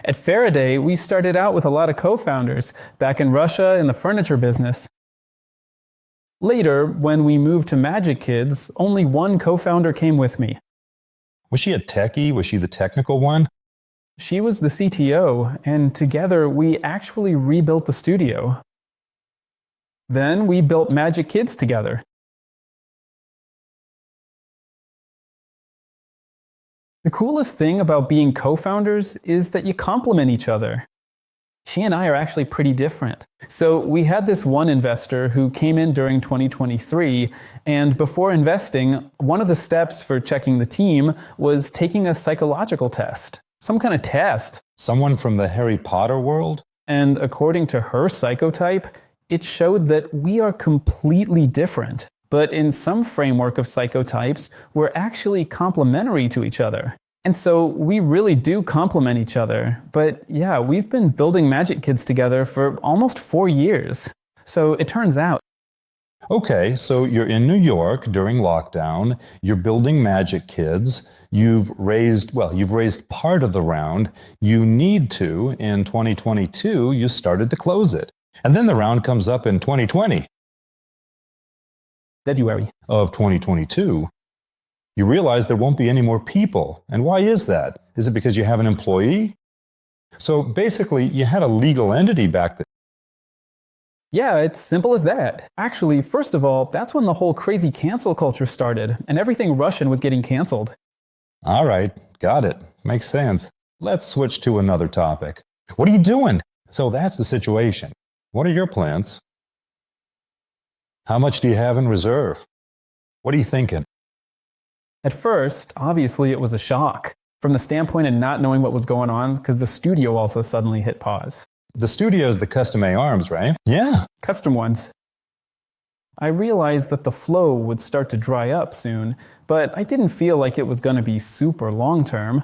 At Faraday, we started out with a lot of co-founders back in Russia in the furniture business. Later, when we moved to Magic Kids, only one co-founder came with me. Was she a techie? Was she the technical one? She was the CTO, and together we actually rebuilt the studio. Then we built Magic Kids together. The coolest thing about being co-founders is that you complement each other. She and I are actually pretty different. So we had this one investor who came in during 2023, and before investing, one of the steps for checking the team was taking a psychological test. Some kind of test. Someone from the Harry Potter world? And according to her psychotype, it showed that we are completely different. But in some framework of psychotypes, we're actually complementary to each other. And so we really do complement each other. But yeah, we've been building Magic Kids together for almost 4 years. So it turns out. Okay, so you're in New York during lockdown, you're building Magic Kids, you've raised part of the round. You need to, in 2022, you started to close it. And then the round comes up in 2020. February of 2022, you realize there won't be any more people. And why is that? Is it because you have an employee? So basically, you had a legal entity back then. Yeah, it's simple as that. Actually, first of all, that's when the whole crazy cancel culture started, and everything Russian was getting canceled. All right, got it. Makes sense. Let's switch to another topic. What are you doing? So that's the situation. What are your plans? How much do you have in reserve? What are you thinking? At first, obviously, it was a shock from the standpoint of not knowing what was going on, because the studio also suddenly hit pause. The studio is the custom A arms, right? Yeah. Custom ones. I realized that the flow would start to dry up soon, but I didn't feel like it was going to be super long-term.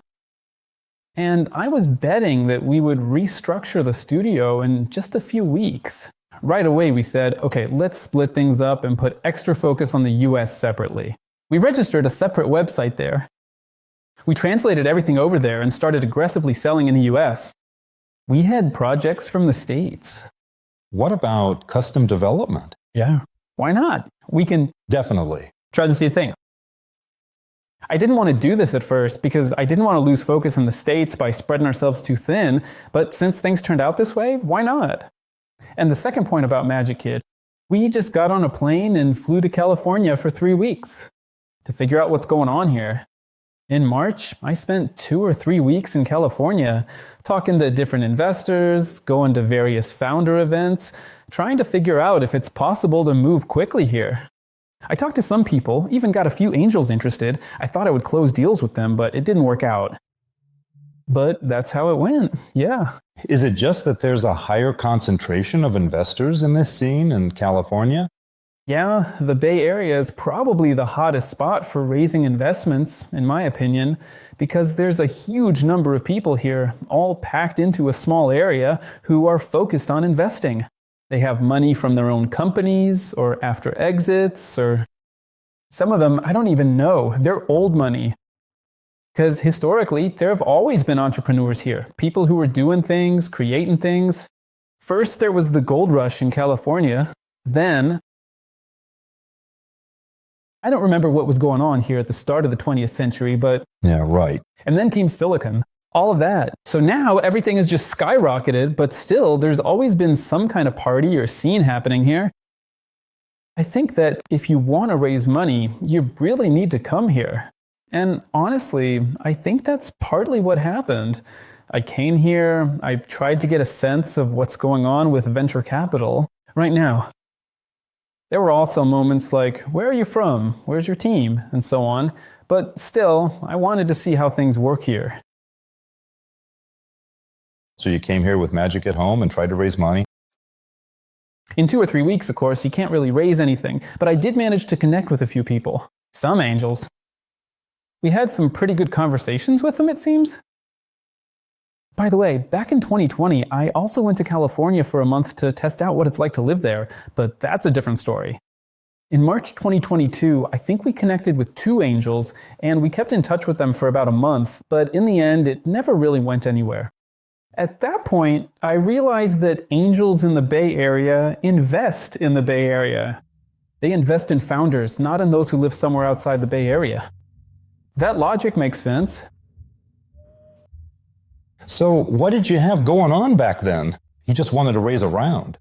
And I was betting that we would restructure the studio in just a few weeks. Right away, we said, okay, let's split things up and put extra focus on the US separately. We registered a separate website there. We translated everything over there and started aggressively selling in the US. We had projects from the States. What about custom development? Yeah, why not? We can definitely try to see a thing. I didn't want to do this at first because I didn't want to lose focus in the States by spreading ourselves too thin, but since things turned out this way, why not? And the second point about Magic Kid, we just got on a plane and flew to California for 3 weeks to figure out what's going on here. In March, I spent 2 or 3 weeks in California talking to different investors, going to various founder events, trying to figure out if it's possible to move quickly here. I talked to some people, even got a few angels interested. I thought I would close deals with them, but it didn't work out. But that's how it went, yeah. Is it just that there's a higher concentration of investors in this scene in California? Yeah, the Bay Area is probably the hottest spot for raising investments, in my opinion, because there's a huge number of people here, all packed into a small area, who are focused on investing. They have money from their own companies, or after exits, or some of them, I don't even know. They're old money. Because historically, there have always been entrepreneurs here, people who were doing things, creating things. First, there was the gold rush in California. Then, I don't remember what was going on here at the start of the 20th century, but... Yeah, right. And then came silicon. All of that. So now everything has just skyrocketed, but still, there's always been some kind of party or scene happening here. I think that if you want to raise money, you really need to come here. And honestly, I think that's partly what happened. I came here, I tried to get a sense of what's going on with venture capital right now. There were also moments like, where are you from? Where's your team? And so on. But still, I wanted to see how things work here. So you came here with magic at home and tried to raise money? In 2 or 3 weeks, of course, you can't really raise anything, but I did manage to connect with a few people. Some angels. We had some pretty good conversations with them, it seems. By the way, back in 2020, I also went to California for a month to test out what it's like to live there, but that's a different story. In March 2022, I think we connected with 2 angels, and we kept in touch with them for about a month, but in the end, it never really went anywhere. At that point, I realized that angels in the Bay Area invest in the Bay Area. They invest in founders, not in those who live somewhere outside the Bay Area. That logic makes sense. So what did you have going on back then? You just wanted to raise a round.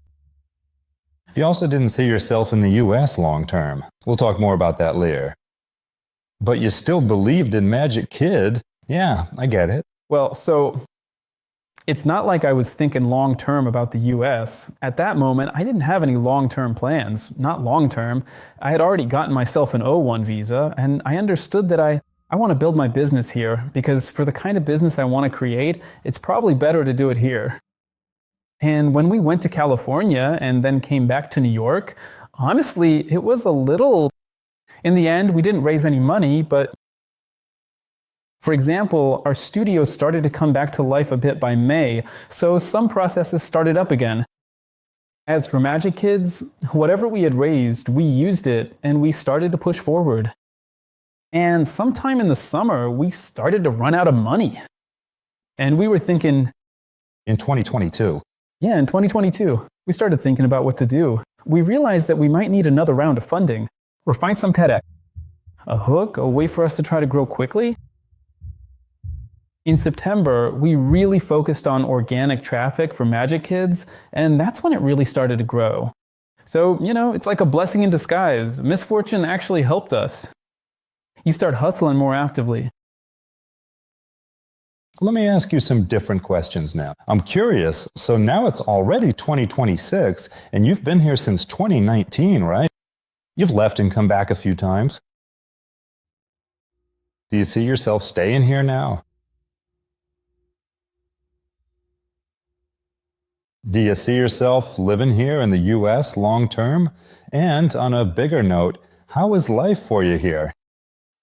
You also didn't see yourself in the US long term. We'll talk more about that later. But you still believed in Magic Kid. Yeah, I get it. Well, so it's not like I was thinking long term about the US. At that moment, I didn't have any long-term plans. Not long-term. I had already gotten myself an O1 visa, and I understood that I want to build my business here, because for the kind of business I want to create, it's probably better to do it here. And when we went to California and then came back to New York, honestly, it was a little... In the end, we didn't raise any money, but for example, our studio started to come back to life a bit by May, so some processes started up again. As for Magic Kids, whatever we had raised, we used it, and we started to push forward. And sometime in the summer, we started to run out of money. And we were thinking... In 2022. Yeah, in 2022. We started thinking about what to do. We realized that we might need another round of funding, or find some TEDx. A hook, a way for us to try to grow quickly? In September, we really focused on organic traffic for Magic Kids, and that's when it really started to grow. So, it's like a blessing in disguise. Misfortune actually helped us. You start hustling more actively. Let me ask you some different questions now. I'm curious, so now it's already 2026, and you've been here since 2019, right? You've left and come back a few times. Do you see yourself staying here now? Do you see yourself living here in the US long term? And on a bigger note, how is life for you here?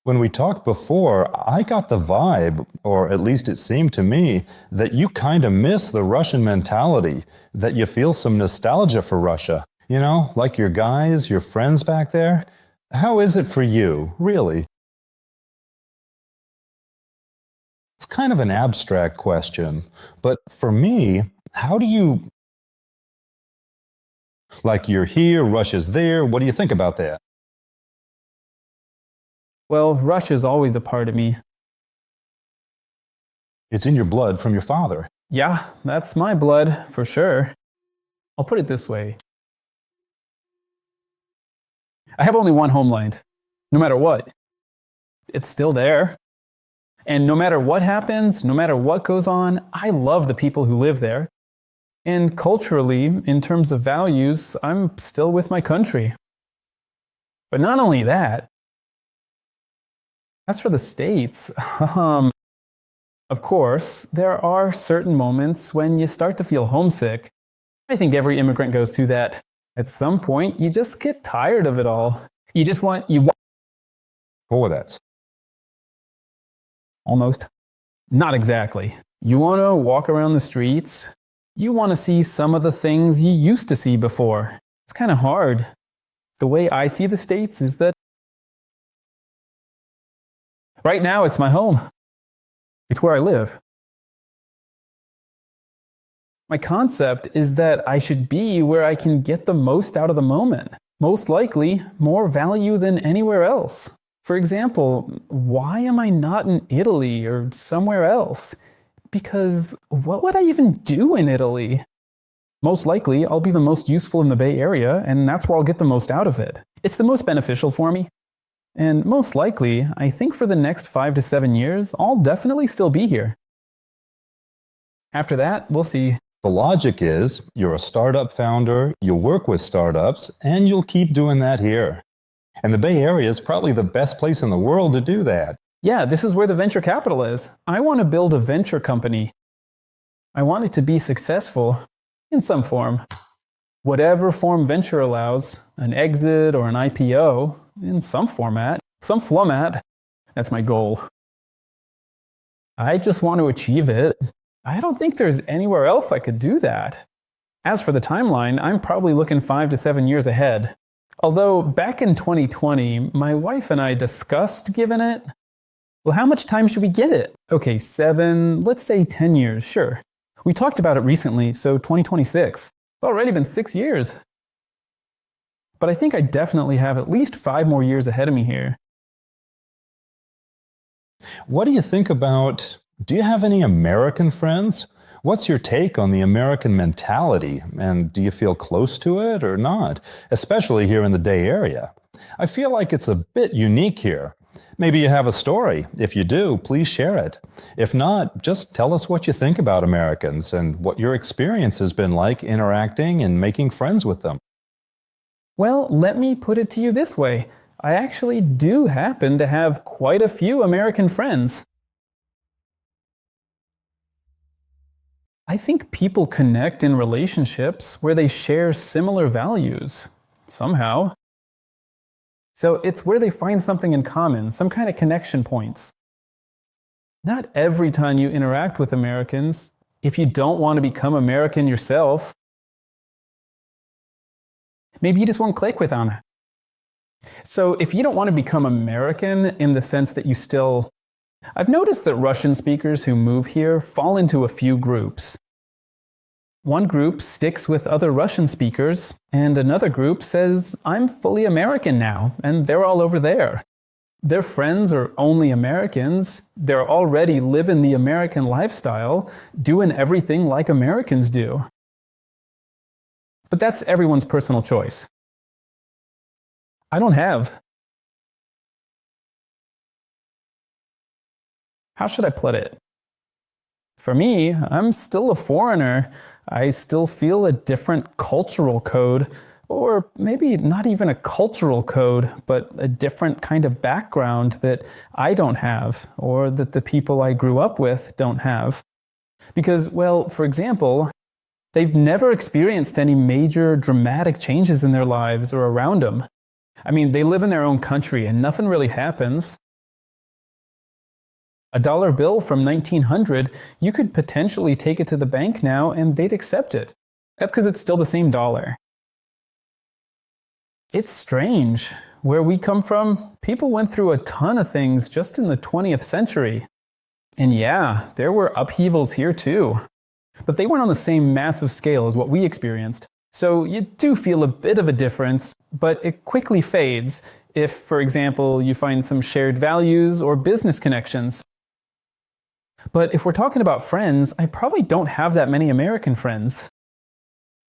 When we talked before, I got the vibe, or at least it seemed to me, that you kind of miss the Russian mentality, that you feel some nostalgia for Russia. Like your guys, your friends back there. How is it for you, really? It's kind of an abstract question, but for me, how do you... Like you're here, Russia's there, what do you think about that? Well, Russia's always a part of me. It's in your blood from your father. Yeah, that's my blood, for sure. I'll put it this way. I have only one homeland, no matter what. It's still there. And no matter what happens, no matter what goes on, I love the people who live there. And culturally, in terms of values, I'm still with my country. But not only that, as for the States, of course, there are certain moments when you start to feel homesick. I think every immigrant goes through that At some point, you just get tired of it all. You want Bullets. almost. Not exactly. You want to walk around the streets. You want to see some of the things you used to see before. It's kind of hard. The way I see the States is that right now it's my home. It's where I live. My concept is that I should be where I can get the most out of the moment. Most likely, more value than anywhere else. For example, why am I not in Italy or somewhere else? Because what would I even do in Italy? Most likely, I'll be the most useful in the Bay Area, and that's where I'll get the most out of it. It's the most beneficial for me. And most likely, I think for the next 5 to 7 years, I'll definitely still be here. After that, we'll see. The logic is you're a startup founder, you'll work with startups, and you'll keep doing that here. And the Bay Area is probably the best place in the world to do that. Yeah, this is where the venture capital is. I want to build a venture company. I want it to be successful in some form. Whatever form venture allows, an exit or an IPO, in some format, that's my goal. I just want to achieve it. I don't think there's anywhere else I could do that. As for the timeline, I'm probably looking 5 to 7 years ahead. Although back in 2020, my wife and I discussed giving it. Well, how much time should we give it? Okay, 7, let's say 10 years, sure. We talked about it recently, so 2026. It's already been 6 years. But I think I definitely have at least 5 more years ahead of me here. What do you think about, do you have any American friends? What's your take on the American mentality? And do you feel close to it or not? Especially here in the Bay Area. I feel like it's a bit unique here. Maybe you have a story. If you do, please share it. If not, just tell us what you think about Americans and what your experience has been like interacting and making friends with them. Well, let me put it to you this way. I actually do happen to have quite a few American friends. I think people connect in relationships where they share similar values, somehow. So it's where they find something in common, some kind of connection points. Not every time you interact with Americans, if you don't want to become American yourself, maybe you just won't click with them. So if you don't want to become American in the sense that you still... I've noticed that Russian speakers who move here fall into a few groups. One group sticks with other Russian speakers, and another group says, I'm fully American now, and they're all over there. Their friends are only Americans, they're already living the American lifestyle, doing everything like Americans do. But that's everyone's personal choice. I don't have. How should I put it? For me, I'm still a foreigner. I still feel a different cultural code, or maybe not even a cultural code, but a different kind of background that I don't have, or that the people I grew up with don't have. Because, well, for example, they've never experienced any major dramatic changes in their lives or around them. I mean, they live in their own country and nothing really happens. A dollar bill from 1900, you could potentially take it to the bank now and they'd accept it. That's because it's still the same dollar. It's strange. Where we come from, people went through a ton of things just in the 20th century. And yeah, there were upheavals here too. But they weren't on the same massive scale as what we experienced. So you do feel a bit of a difference, but it quickly fades if, for example, you find some shared values or business connections. But if we're talking about friends, I probably don't have that many American friends.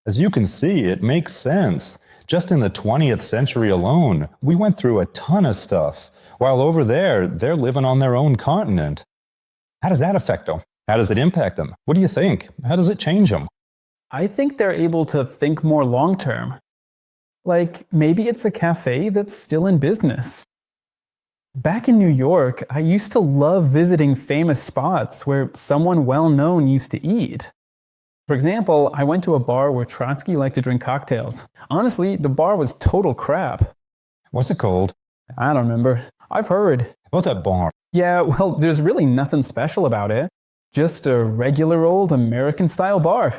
As you can see, it makes sense. Just in the 20th century alone, we went through a ton of stuff, while over there, they're living on their own continent. How does that affect them? How does it impact them? What do you think? How does it change them? I think they're able to think more long-term. Like, maybe it's a cafe that's still in business. Back in New York, I used to love visiting famous spots where someone well-known used to eat. For example, I went to a bar where Trotsky liked to drink cocktails. Honestly, the bar was total crap. What's it called? I don't remember. I've heard. About that bar. Yeah, well, there's really nothing special about it. Just a regular old American-style bar.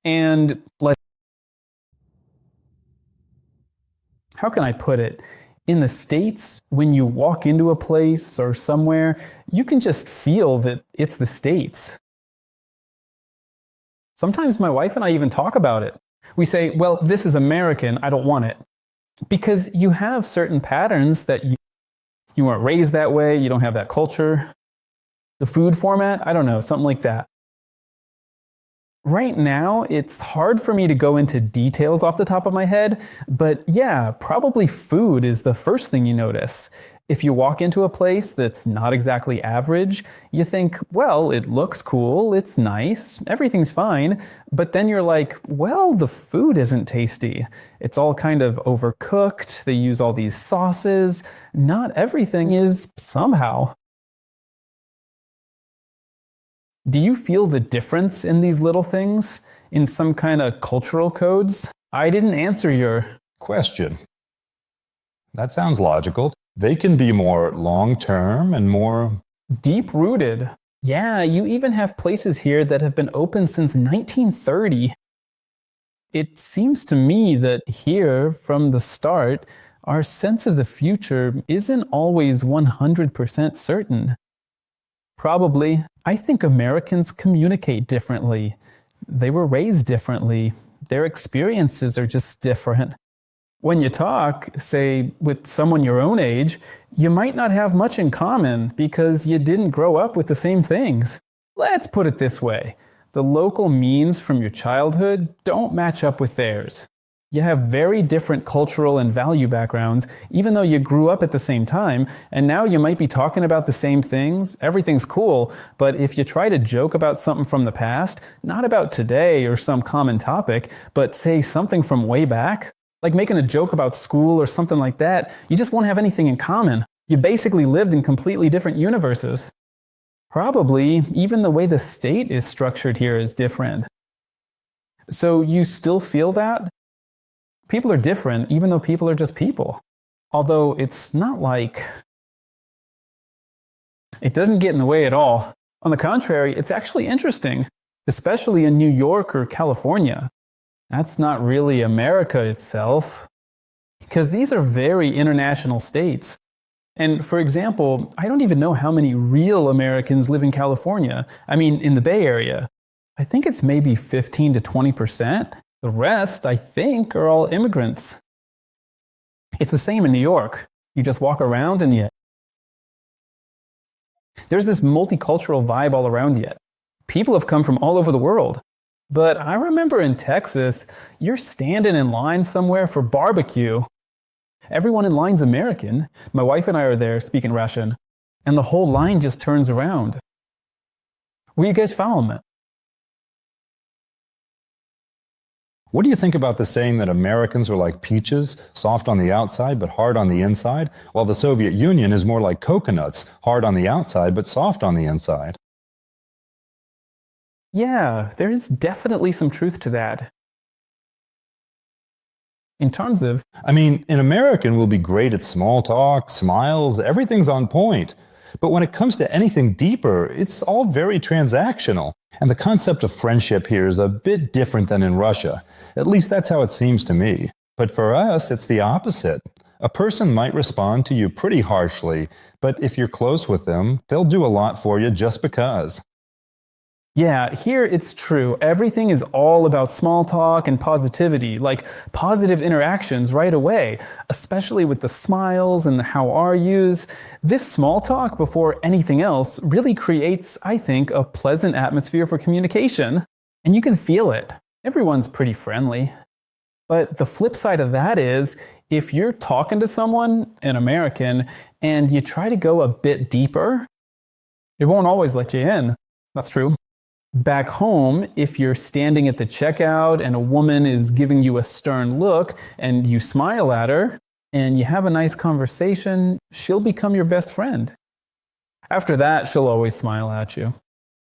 And how can I put it? In the States, when you walk into a place or somewhere, you can just feel that it's the States. Sometimes my wife and I even talk about it. We say, well, this is American, I don't want it. Because you have certain patterns that you weren't raised that way, you don't have that culture. The food format, I don't know, something like that. Right now, it's hard for me to go into details off the top of my head, but yeah, probably food is the first thing you notice. If you walk into a place that's not exactly average, you think, well, it looks cool, it's nice, everything's fine, but then you're like, well, the food isn't tasty. It's all kind of overcooked, they use all these sauces, not everything is somehow. Do you feel the difference in these little things? In some kind of cultural codes? I didn't answer your question. That sounds logical. They can be more long-term and more deep-rooted. Yeah, you even have places here that have been open since 1930. It seems to me that here, from the start, our sense of the future isn't always 100% certain. Probably. I think Americans communicate differently. They were raised differently. Their experiences are just different. When you talk, say, with someone your own age, you might not have much in common because you didn't grow up with the same things. Let's put it this way. The local means from your childhood don't match up with theirs. You have very different cultural and value backgrounds, even though you grew up at the same time, and now you might be talking about the same things, everything's cool, but if you try to joke about something from the past, not about today or some common topic, but say something from way back, like making a joke about school or something like that, you just won't have anything in common. You basically lived in completely different universes. Probably, even the way the state is structured here is different. So you still feel that? People are different, even though people are just people. Although it's not like it doesn't get in the way at all. On the contrary, it's actually interesting, especially in New York or California. That's not really America itself, because these are very international states. And for example, I don't even know how many real Americans live in California. I mean, in the Bay Area. I think it's maybe 15 to 20%. The rest, I think, are all immigrants. It's the same in New York. You just walk around and there's this multicultural vibe all around you. People have come from all over the world. But I remember in Texas, you're standing in line somewhere for barbecue. Everyone in line's American. My wife and I are there speaking Russian, and the whole line just turns around. Will you guys follow me? What do you think about the saying that Americans are like peaches, soft on the outside but hard on the inside, while the Soviet Union is more like coconuts, hard on the outside but soft on the inside? Yeah, there's definitely some truth to that. In terms of... an American will be great at small talk, smiles, everything's on point. But when it comes to anything deeper, it's all very transactional. And the concept of friendship here is a bit different than in Russia. At least that's how it seems to me. But for us, it's the opposite. A person might respond to you pretty harshly, but if you're close with them, they'll do a lot for you just because. Yeah, here it's true. Everything is all about small talk and positivity, like positive interactions right away, especially with the smiles and the how are yous. This small talk before anything else really creates, I think, a pleasant atmosphere for communication. And you can feel it. Everyone's pretty friendly. But the flip side of that is, if you're talking to someone, an American, and you try to go a bit deeper, it won't always let you in. That's true. Back home, if you're standing at the checkout and a woman is giving you a stern look and you smile at her and you have a nice conversation, she'll become your best friend. After that, she'll always smile at you.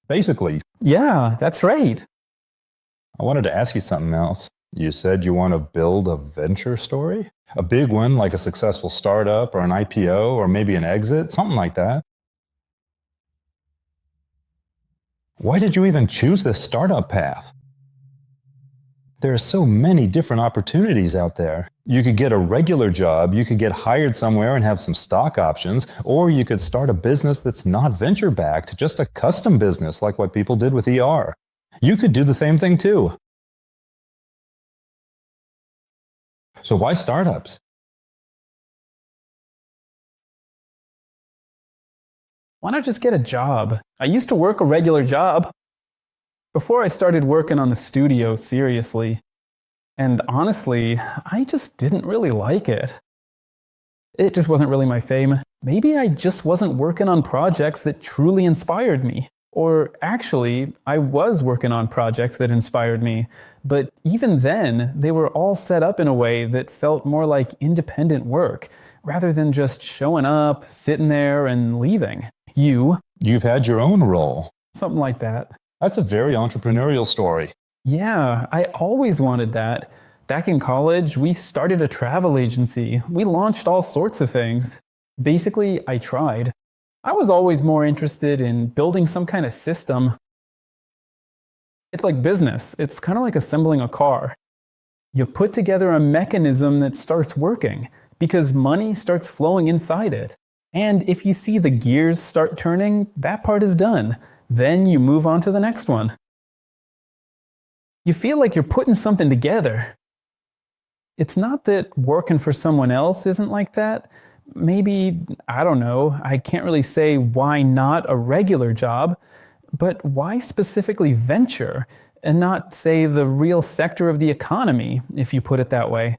Basically, Yeah, that's right. I wanted to ask you something else. You said you want to build a venture story? A big one, like a successful startup or an IPO or maybe an exit, something like that. Why did you even choose this startup path? There are so many different opportunities out there. You could get a regular job, you could get hired somewhere and have some stock options, or you could start a business that's not venture backed, just a custom business like what people did with ER. You could do the same thing too. So why startups? Why not just get a job? I used to work a regular job before I started working on the studio seriously. And honestly, I just didn't really like it. It just wasn't really my fame. Maybe I just wasn't working on projects that truly inspired me. Or actually, I was working on projects that inspired me. But even then, they were all set up in a way that felt more like independent work, rather than just showing up, sitting there, and leaving. You've had your own role. Something like that. That's a very entrepreneurial story. Yeah, I always wanted that. Back in college, we started a travel agency. We launched all sorts of things. Basically, I tried. I was always more interested in building some kind of system. It's like business. It's kind of like assembling a car. You put together a mechanism that starts working because money starts flowing inside it. And if you see the gears start turning, that part is done. Then you move on to the next one. You feel like you're putting something together. It's not that working for someone else isn't like that. Maybe, I don't know, I can't really say why not a regular job, but why specifically venture and not, say, the real sector of the economy, if you put it that way?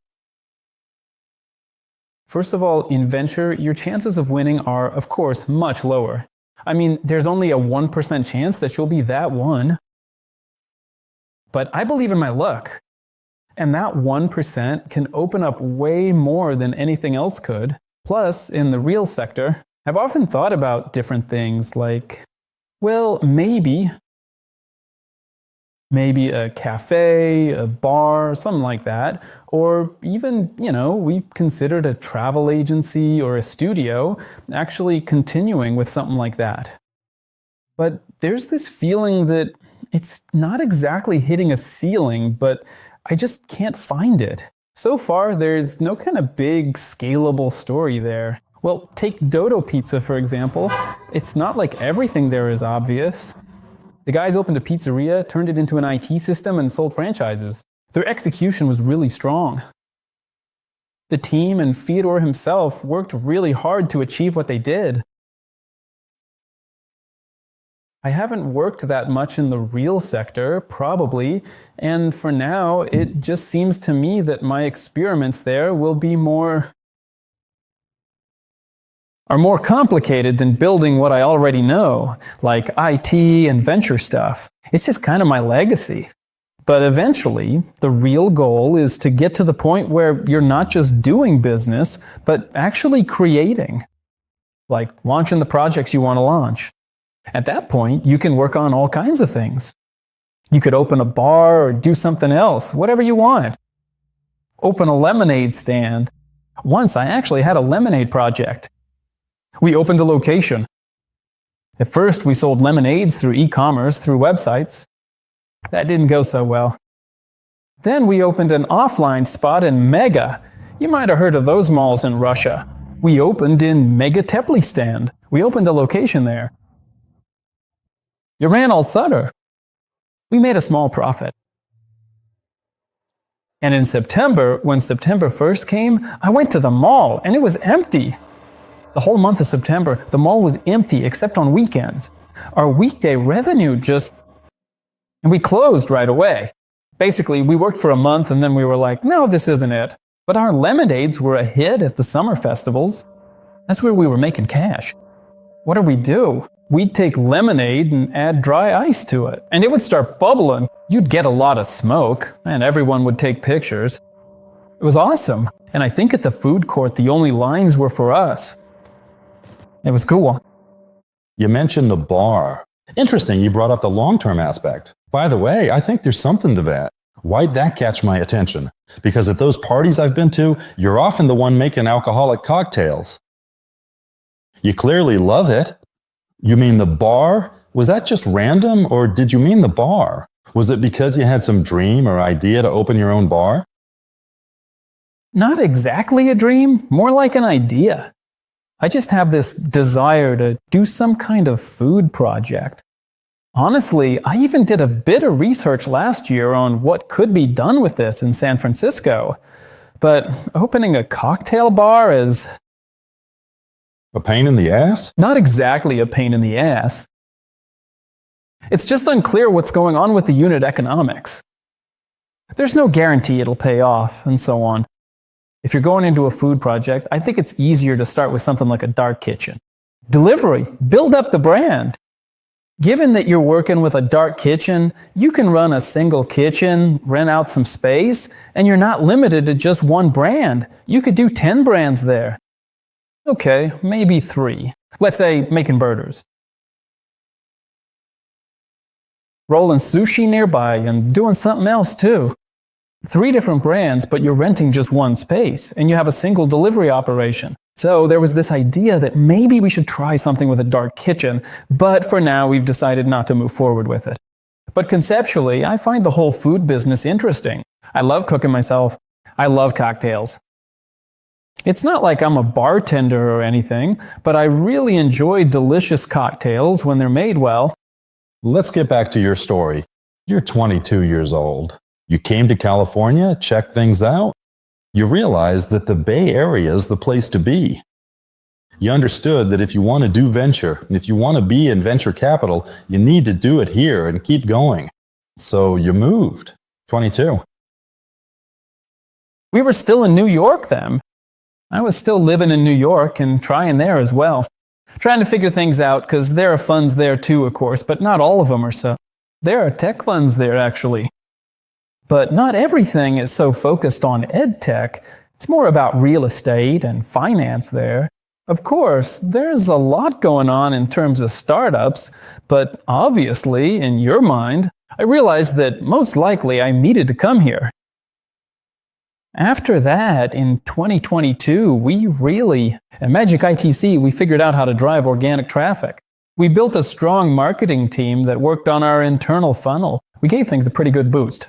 First of all, in venture, your chances of winning are, of course, much lower. I mean, there's only a 1% chance that you'll be that one. But I believe in my luck. And that 1% can open up way more than anything else could. Plus, in the real sector, I've often thought about different things like, well, maybe a cafe, a bar, something like that. Or even, we considered a travel agency or a studio actually continuing with something like that. But there's this feeling that it's not exactly hitting a ceiling, but I just can't find it. So far, there's no kind of big, scalable story there. Well, take Dodo Pizza, for example. It's not like everything there is obvious. The guys opened a pizzeria, turned it into an IT system, and sold franchises. Their execution was really strong. The team and Fyodor himself worked really hard to achieve what they did. I haven't worked that much in the real sector, probably, and for now, it just seems to me that my experiments there will be more complicated than building what I already know, like IT and venture stuff. It's just kind of my legacy. But eventually, the real goal is to get to the point where you're not just doing business, but actually creating. Like launching the projects you want to launch. At that point, you can work on all kinds of things. You could open a bar or do something else, whatever you want. Open a lemonade stand. Once I actually had a lemonade project. We opened a location. At first, we sold lemonades through e-commerce, through websites. That didn't go so well. Then we opened an offline spot in Mega. You might have heard of those malls in Russia. We opened in Mega Teply Stand. We opened a location there. You ran all Sutter. We made a small profit. And in September, when September 1st came, I went to the mall and it was empty. The whole month of September, the mall was empty except on weekends. Our weekday revenue and we closed right away. Basically, we worked for a month and then we were like, no, this isn't it. But our lemonades were a hit at the summer festivals. That's where we were making cash. What did we do? We'd take lemonade and add dry ice to it, and it would start bubbling. You'd get a lot of smoke, and everyone would take pictures. It was awesome, and I think at the food court the only lines were for us. It was cool. You mentioned the bar. Interesting you brought up the long-term aspect. By the way, I think there's something to that. Why'd that catch my attention? Because at those parties I've been to, you're often the one making alcoholic cocktails. You clearly love it. You mean the bar? Was that just random, or did you mean the bar? Was it because you had some dream or idea to open your own bar? Not exactly a dream, more like an idea. I just have this desire to do some kind of food project. Honestly, I even did a bit of research last year on what could be done with this in San Francisco. But opening a cocktail bar is... A pain in the ass? Not exactly a pain in the ass. It's just unclear what's going on with the unit economics. There's no guarantee it'll pay off, and so on. If you're going into a food project, I think it's easier to start with something like a dark kitchen. Delivery, build up the brand. Given that you're working with a dark kitchen, you can run a single kitchen, rent out some space, and you're not limited to just one brand. You could do 10 brands there. Okay, maybe 3. Let's say making burgers. Rolling sushi nearby and doing something else too. 3 different brands, but you're renting just one space, and you have a single delivery operation. So there was this idea that maybe we should try something with a dark kitchen, but for now we've decided not to move forward with it. But conceptually, I find the whole food business interesting. I love cooking myself. I love cocktails. It's not like I'm a bartender or anything, but I really enjoy delicious cocktails when they're made well. Let's get back to your story. You're 22 years old. You came to California, checked things out. You realized that the Bay Area is the place to be. You understood that if you want to do venture, and if you want to be in venture capital, you need to do it here and keep going. So you moved. 22. We were still in New York then. I was still living in New York and trying there as well. Trying to figure things out, because there are funds there too, of course, but not all of them are so. There are tech funds there, actually. But not everything is so focused on ed tech. It's more about real estate and finance there. Of course, there's a lot going on in terms of startups, but obviously, in your mind, I realized that most likely I needed to come here. After that, in 2022, at Magic ITC, we figured out how to drive organic traffic. We built a strong marketing team that worked on our internal funnel. We gave things a pretty good boost.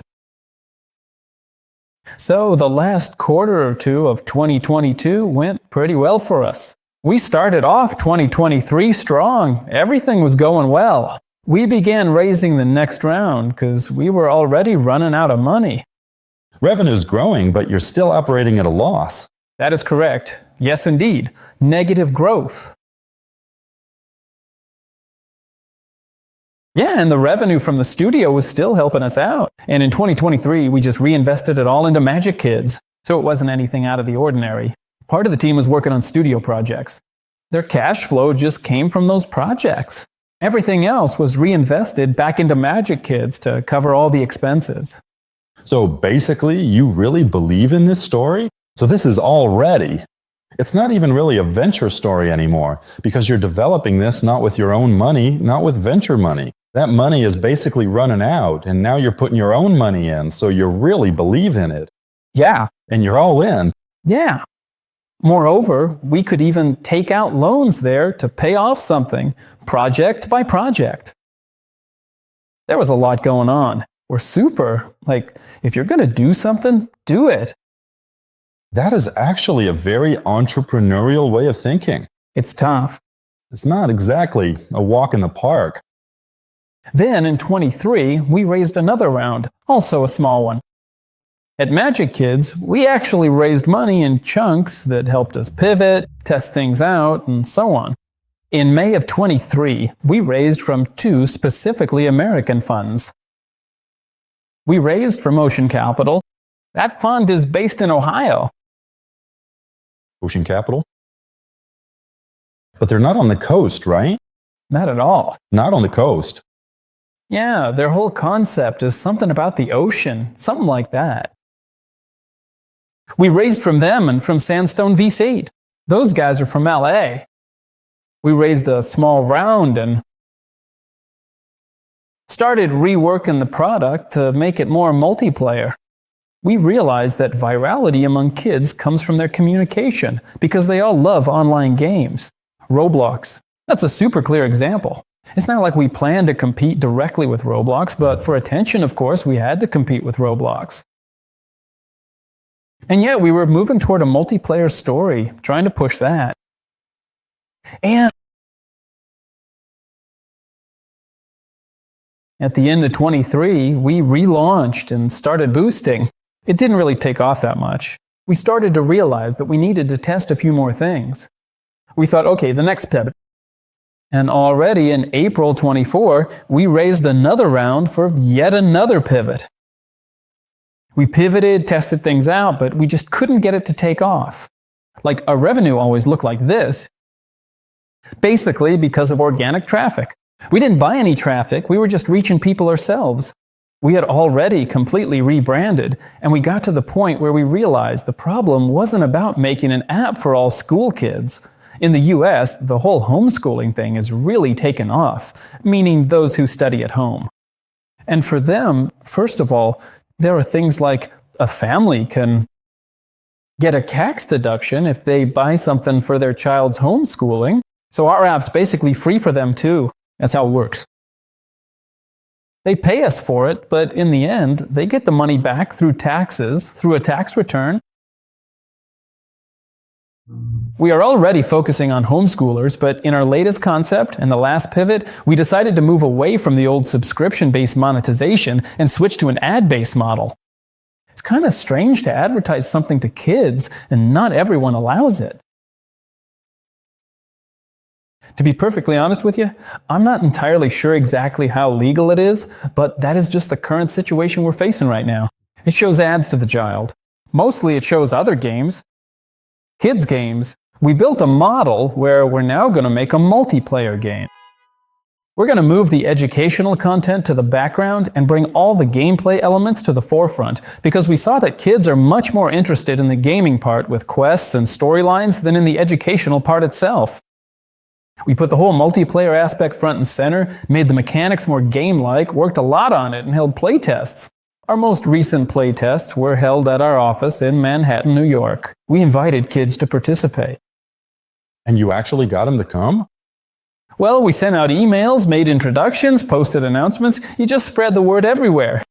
So the last quarter or two of 2022 went pretty well for us. We started off 2023 strong. Everything was going well. We began raising the next round because we were already running out of money. Revenue's growing, but you're still operating at a loss. That is correct. Yes, indeed. Negative growth. Yeah, and the revenue from the studio was still helping us out. And in 2023, we just reinvested it all into Magic Kids. So it wasn't anything out of the ordinary. Part of the team was working on studio projects. Their cash flow just came from those projects. Everything else was reinvested back into Magic Kids to cover all the expenses. So basically, you really believe in this story? So this is all ready. It's not even really a venture story anymore, because you're developing this not with your own money, not with venture money. That money is basically running out, and now you're putting your own money in, so you really believe in it. Yeah. And you're all in. Yeah. Moreover, we could even take out loans there to pay off something, project by project. There was a lot going on. We're super. If you're going to do something, do it. That is actually a very entrepreneurial way of thinking. It's tough. It's not exactly a walk in the park. Then in 23, we raised another round, also a small one. At Magic Kids, we actually raised money in chunks that helped us pivot, test things out, and so on. In May of 23, we raised from 2 specifically American funds. We raised from Ocean Capital. That fund is based in Ohio. Ocean Capital? But they're not on the coast, right? Not at all. Not on the coast. Yeah, their whole concept is something about the ocean, something like that. We raised from them and from Sandstone VC. Those guys are from LA. We raised a small round and started reworking the product to make it more multiplayer. We realized that virality among kids comes from their communication because they all love online games. Roblox. That's a super clear example. It's not like we planned to compete directly with Roblox, but for attention, of course, we had to compete with Roblox. And yet we were moving toward a multiplayer story, trying to push that. And at the end of 23, we relaunched and started boosting. It didn't really take off that much. We started to realize that we needed to test a few more things. We thought, okay, the next pivot. And already in April 24, we raised another round for yet another pivot. We pivoted, tested things out, but we just couldn't get it to take off. Like, our revenue always looked like this. Basically because of organic traffic. We didn't buy any traffic, we were just reaching people ourselves. We had already completely rebranded, and we got to the point where we realized the problem wasn't about making an app for all school kids. In the US, the whole homeschooling thing is really taken off, meaning those who study at home. And for them, first of all, there are things like a family can get a tax deduction if they buy something for their child's homeschooling. So our app's basically free for them too. That's how it works. They pay us for it, but in the end, they get the money back through taxes, through a tax return. We are already focusing on homeschoolers, but in our latest concept and the last pivot, we decided to move away from the old subscription-based monetization and switch to an ad-based model. It's kind of strange to advertise something to kids, and not everyone allows it. To be perfectly honest with you, I'm not entirely sure exactly how legal it is, but that is just the current situation we're facing right now. It shows ads to the child. Mostly it shows other games. Kids' games. We built a model where we're now going to make a multiplayer game. We're going to move the educational content to the background and bring all the gameplay elements to the forefront because we saw that kids are much more interested in the gaming part with quests and storylines than in the educational part itself. We put the whole multiplayer aspect front and center, made the mechanics more game-like, worked a lot on it, and held playtests. Our most recent playtests were held at our office in Manhattan, New York. We invited kids to participate. And you actually got them to come? Well, we sent out emails, made introductions, posted announcements. You just spread the word everywhere.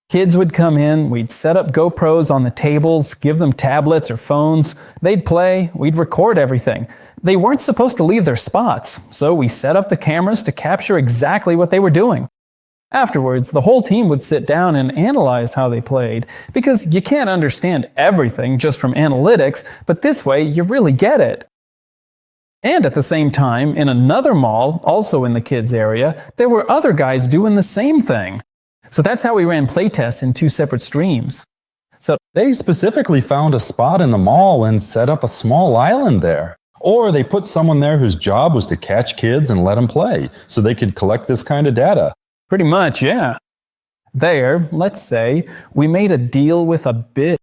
Kids would come in, we'd set up GoPros on the tables, give them tablets or phones. They'd play, we'd record everything. They weren't supposed to leave their spots, so we set up the cameras to capture exactly what they were doing. Afterwards, the whole team would sit down and analyze how they played, because you can't understand everything just from analytics, but this way you really get it. And at the same time, in another mall, also in the kids area, there were other guys doing the same thing. So that's how we ran playtests in 2 separate streams. So they specifically found a spot in the mall and set up a small island there. Or they put someone there whose job was to catch kids and let them play, so they could collect this kind of data. Pretty much, yeah. There, let's say, we made a deal with a big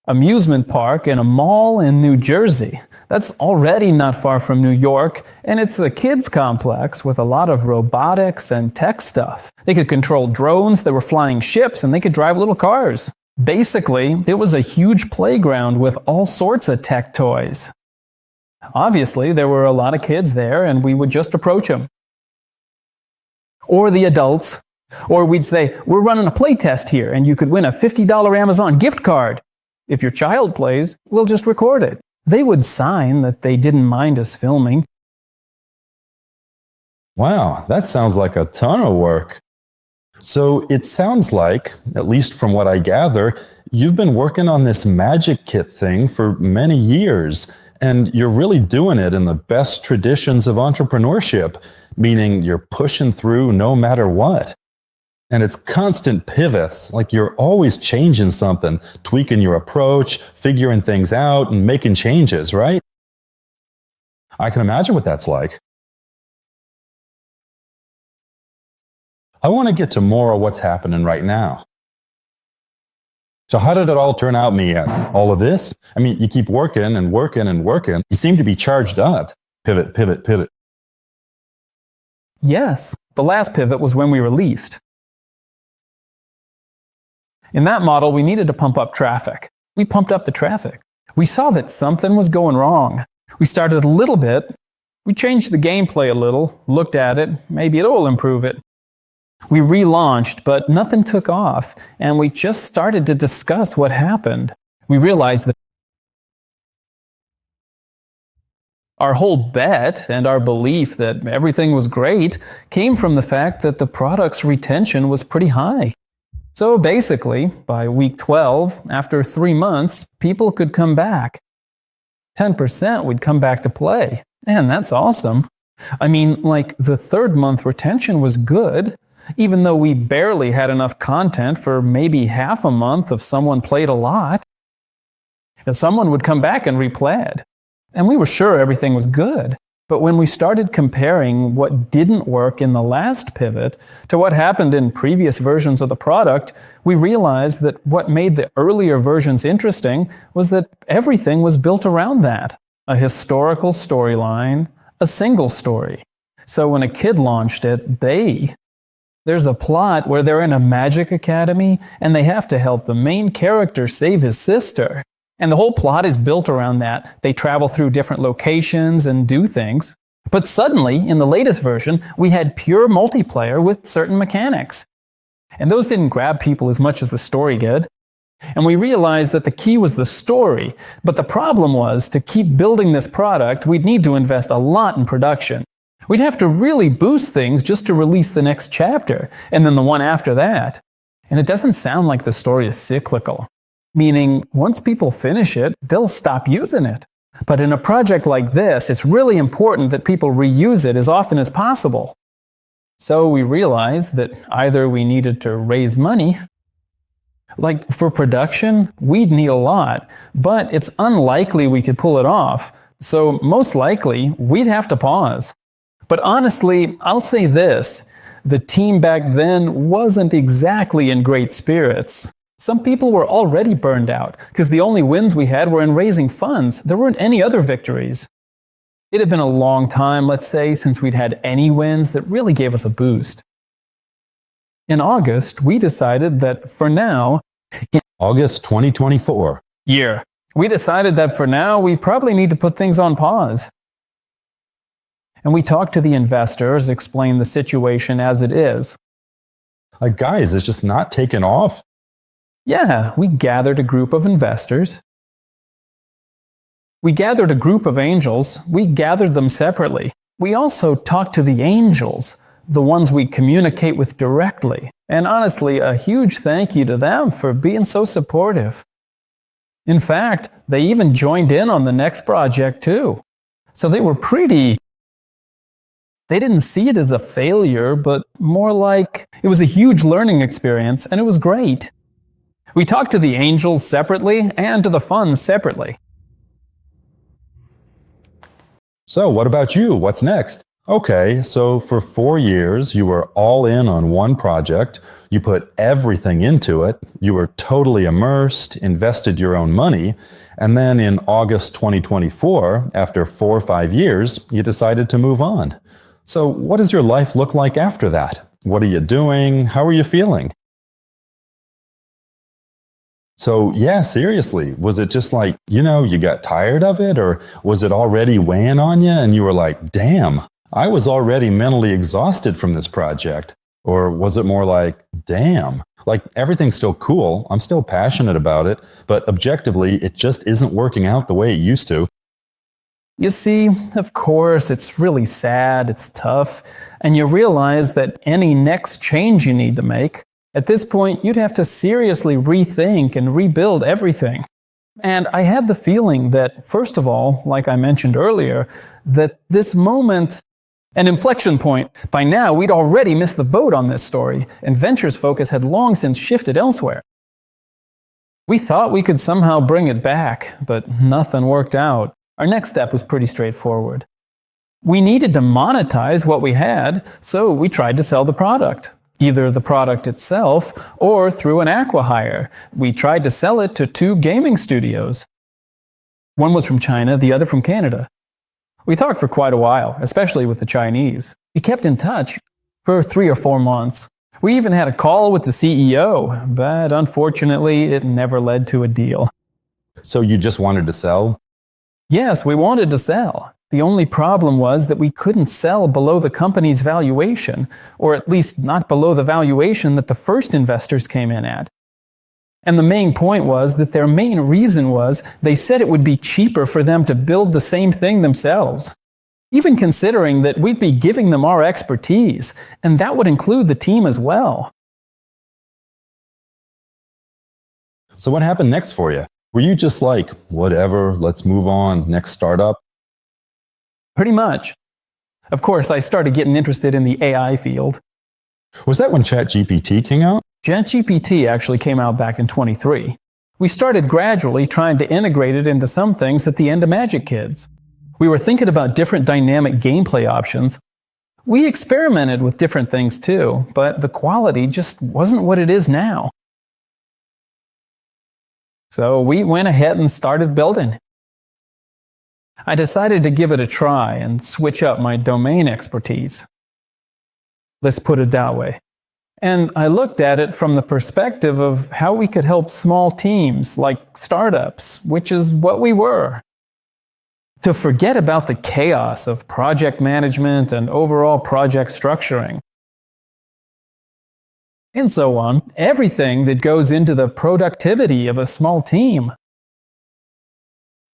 amusement park in a mall in New Jersey. That's already not far from New York, and it's a kids complex with a lot of robotics and tech stuff. They could control drones, they were flying ships, and they could drive little cars. Basically, it was a huge playground with all sorts of tech toys. Obviously, there were a lot of kids there, and we would just approach them. Or the adults. Or we'd say, we're running a playtest here, and you could win a $50 Amazon gift card. If your child plays, we'll just record it. They would sign that they didn't mind us filming. Wow, that sounds like a ton of work. So it sounds like, at least from what I gather, you've been working on this magic kit thing for many years, and you're really doing it in the best traditions of entrepreneurship, meaning you're pushing through no matter what. And it's constant pivots, like you're always changing something, tweaking your approach, figuring things out, and making changes, right? I can imagine what that's like. I want to get to more of what's happening right now. So how did it all turn out in the end? All of this? I mean, you keep working and working and working. You seem to be charged up. Pivot, pivot, pivot. Yes, the last pivot was when we released. In that model, we needed to pump up traffic. We pumped up the traffic. We saw that something was going wrong. We started a little bit. We changed the gameplay a little, looked at it, maybe it'll improve it. We relaunched, but nothing took off, and we just started to discuss what happened. We realized that our whole bet and our belief that everything was great came from the fact that the product's retention was pretty high. So basically, by week 12, after 3 months, people could come back. 10% would come back to play. Man, that's awesome. I mean, like, the 3rd month retention was good, even though we barely had enough content for maybe half a month if someone played a lot. And someone would come back and replay it. And we were sure everything was good. But when we started comparing what didn't work in the last pivot to what happened in previous versions of the product, we realized that what made the earlier versions interesting was that everything was built around that. A historical storyline, a single story. So when a kid launched it, there's a plot where they're in a magic academy and they have to help the main character save his sister. And the whole plot is built around that. They travel through different locations and do things. But suddenly, in the latest version, we had pure multiplayer with certain mechanics. And those didn't grab people as much as the story did. And we realized that the key was the story. But the problem was, to keep building this product, we'd need to invest a lot in production. We'd have to really boost things just to release the next chapter, and then the one after that. And it doesn't sound like the story is cyclical. Meaning, once people finish it, they'll stop using it. But in a project like this, it's really important that people reuse it as often as possible. So we realized that either we needed to raise money. Like, for production, we'd need a lot, but it's unlikely we could pull it off. So most likely, we'd have to pause. But honestly, I'll say this. The team back then wasn't exactly in great spirits. Some people were already burned out, because the only wins we had were in raising funds. There weren't any other victories. It had been a long time, let's say, since we'd had any wins that really gave us a boost. In August, we decided that for now... August 2024. We decided that for now, we probably need to put things on pause. And we talked to the investors, explained the situation as it is. Like, guys, it's just not taken off. Yeah, we gathered a group of investors. We gathered a group of angels. We gathered them separately. We also talked to the angels, the ones we communicate with directly. And honestly, a huge thank you to them for being so supportive. In fact, they even joined in on the next project too. So they didn't see it as a failure, but more like it was a huge learning experience, and it was great. We talked to the angels separately and to the funds separately. So what about you? What's next? Okay, so for 4 years, you were all in on one project. You put everything into it. You were totally immersed, invested your own money. And then in August 2024, after 4 or 5 years, you decided to move on. So what does your life look like after that? What are you doing? How are you feeling? So yeah, seriously, was it just like, you got tired of it? Or was it already weighing on you and you were like, damn, I was already mentally exhausted from this project? Or was it more like, damn, like everything's still cool, I'm still passionate about it, but objectively, it just isn't working out the way it used to? You see, of course, it's really sad, it's tough, and you realize that any next change you need to make, at this point, you'd have to seriously rethink and rebuild everything. And I had the feeling that, first of all, like I mentioned earlier, that this moment, an inflection point, by now we'd already missed the boat on this story, and Venture's focus had long since shifted elsewhere. We thought we could somehow bring it back, but nothing worked out. Our next step was pretty straightforward. We needed to monetize what we had, so we tried to sell the product. Either the product itself or through an acqui-hire. We tried to sell it to 2 gaming studios. One was from China, the other from Canada. We talked for quite a while, especially with the Chinese. We kept in touch for 3 or 4 months. We even had a call with the CEO, but unfortunately, it never led to a deal. So you just wanted to sell? Yes, we wanted to sell. The only problem was that we couldn't sell below the company's valuation, or at least not below the valuation that the first investors came in at. And the main point was that their main reason was they said it would be cheaper for them to build the same thing themselves. Even considering that we'd be giving them our expertise, and that would include the team as well. So what happened next for you? Were you just like, whatever, let's move on, next startup? Pretty much. Of course, I started getting interested in the AI field. Was that when ChatGPT came out? ChatGPT actually came out back in 23. We started gradually trying to integrate it into some things at the end of Magic Kids. We were thinking about different dynamic gameplay options. We experimented with different things too, but the quality just wasn't what it is now. So we went ahead and started building. I decided to give it a try and switch up my domain expertise. Let's put it that way. And I looked at it from the perspective of how we could help small teams like startups, which is what we were. To forget about the chaos of project management and overall project structuring. And so on, everything that goes into the productivity of a small team.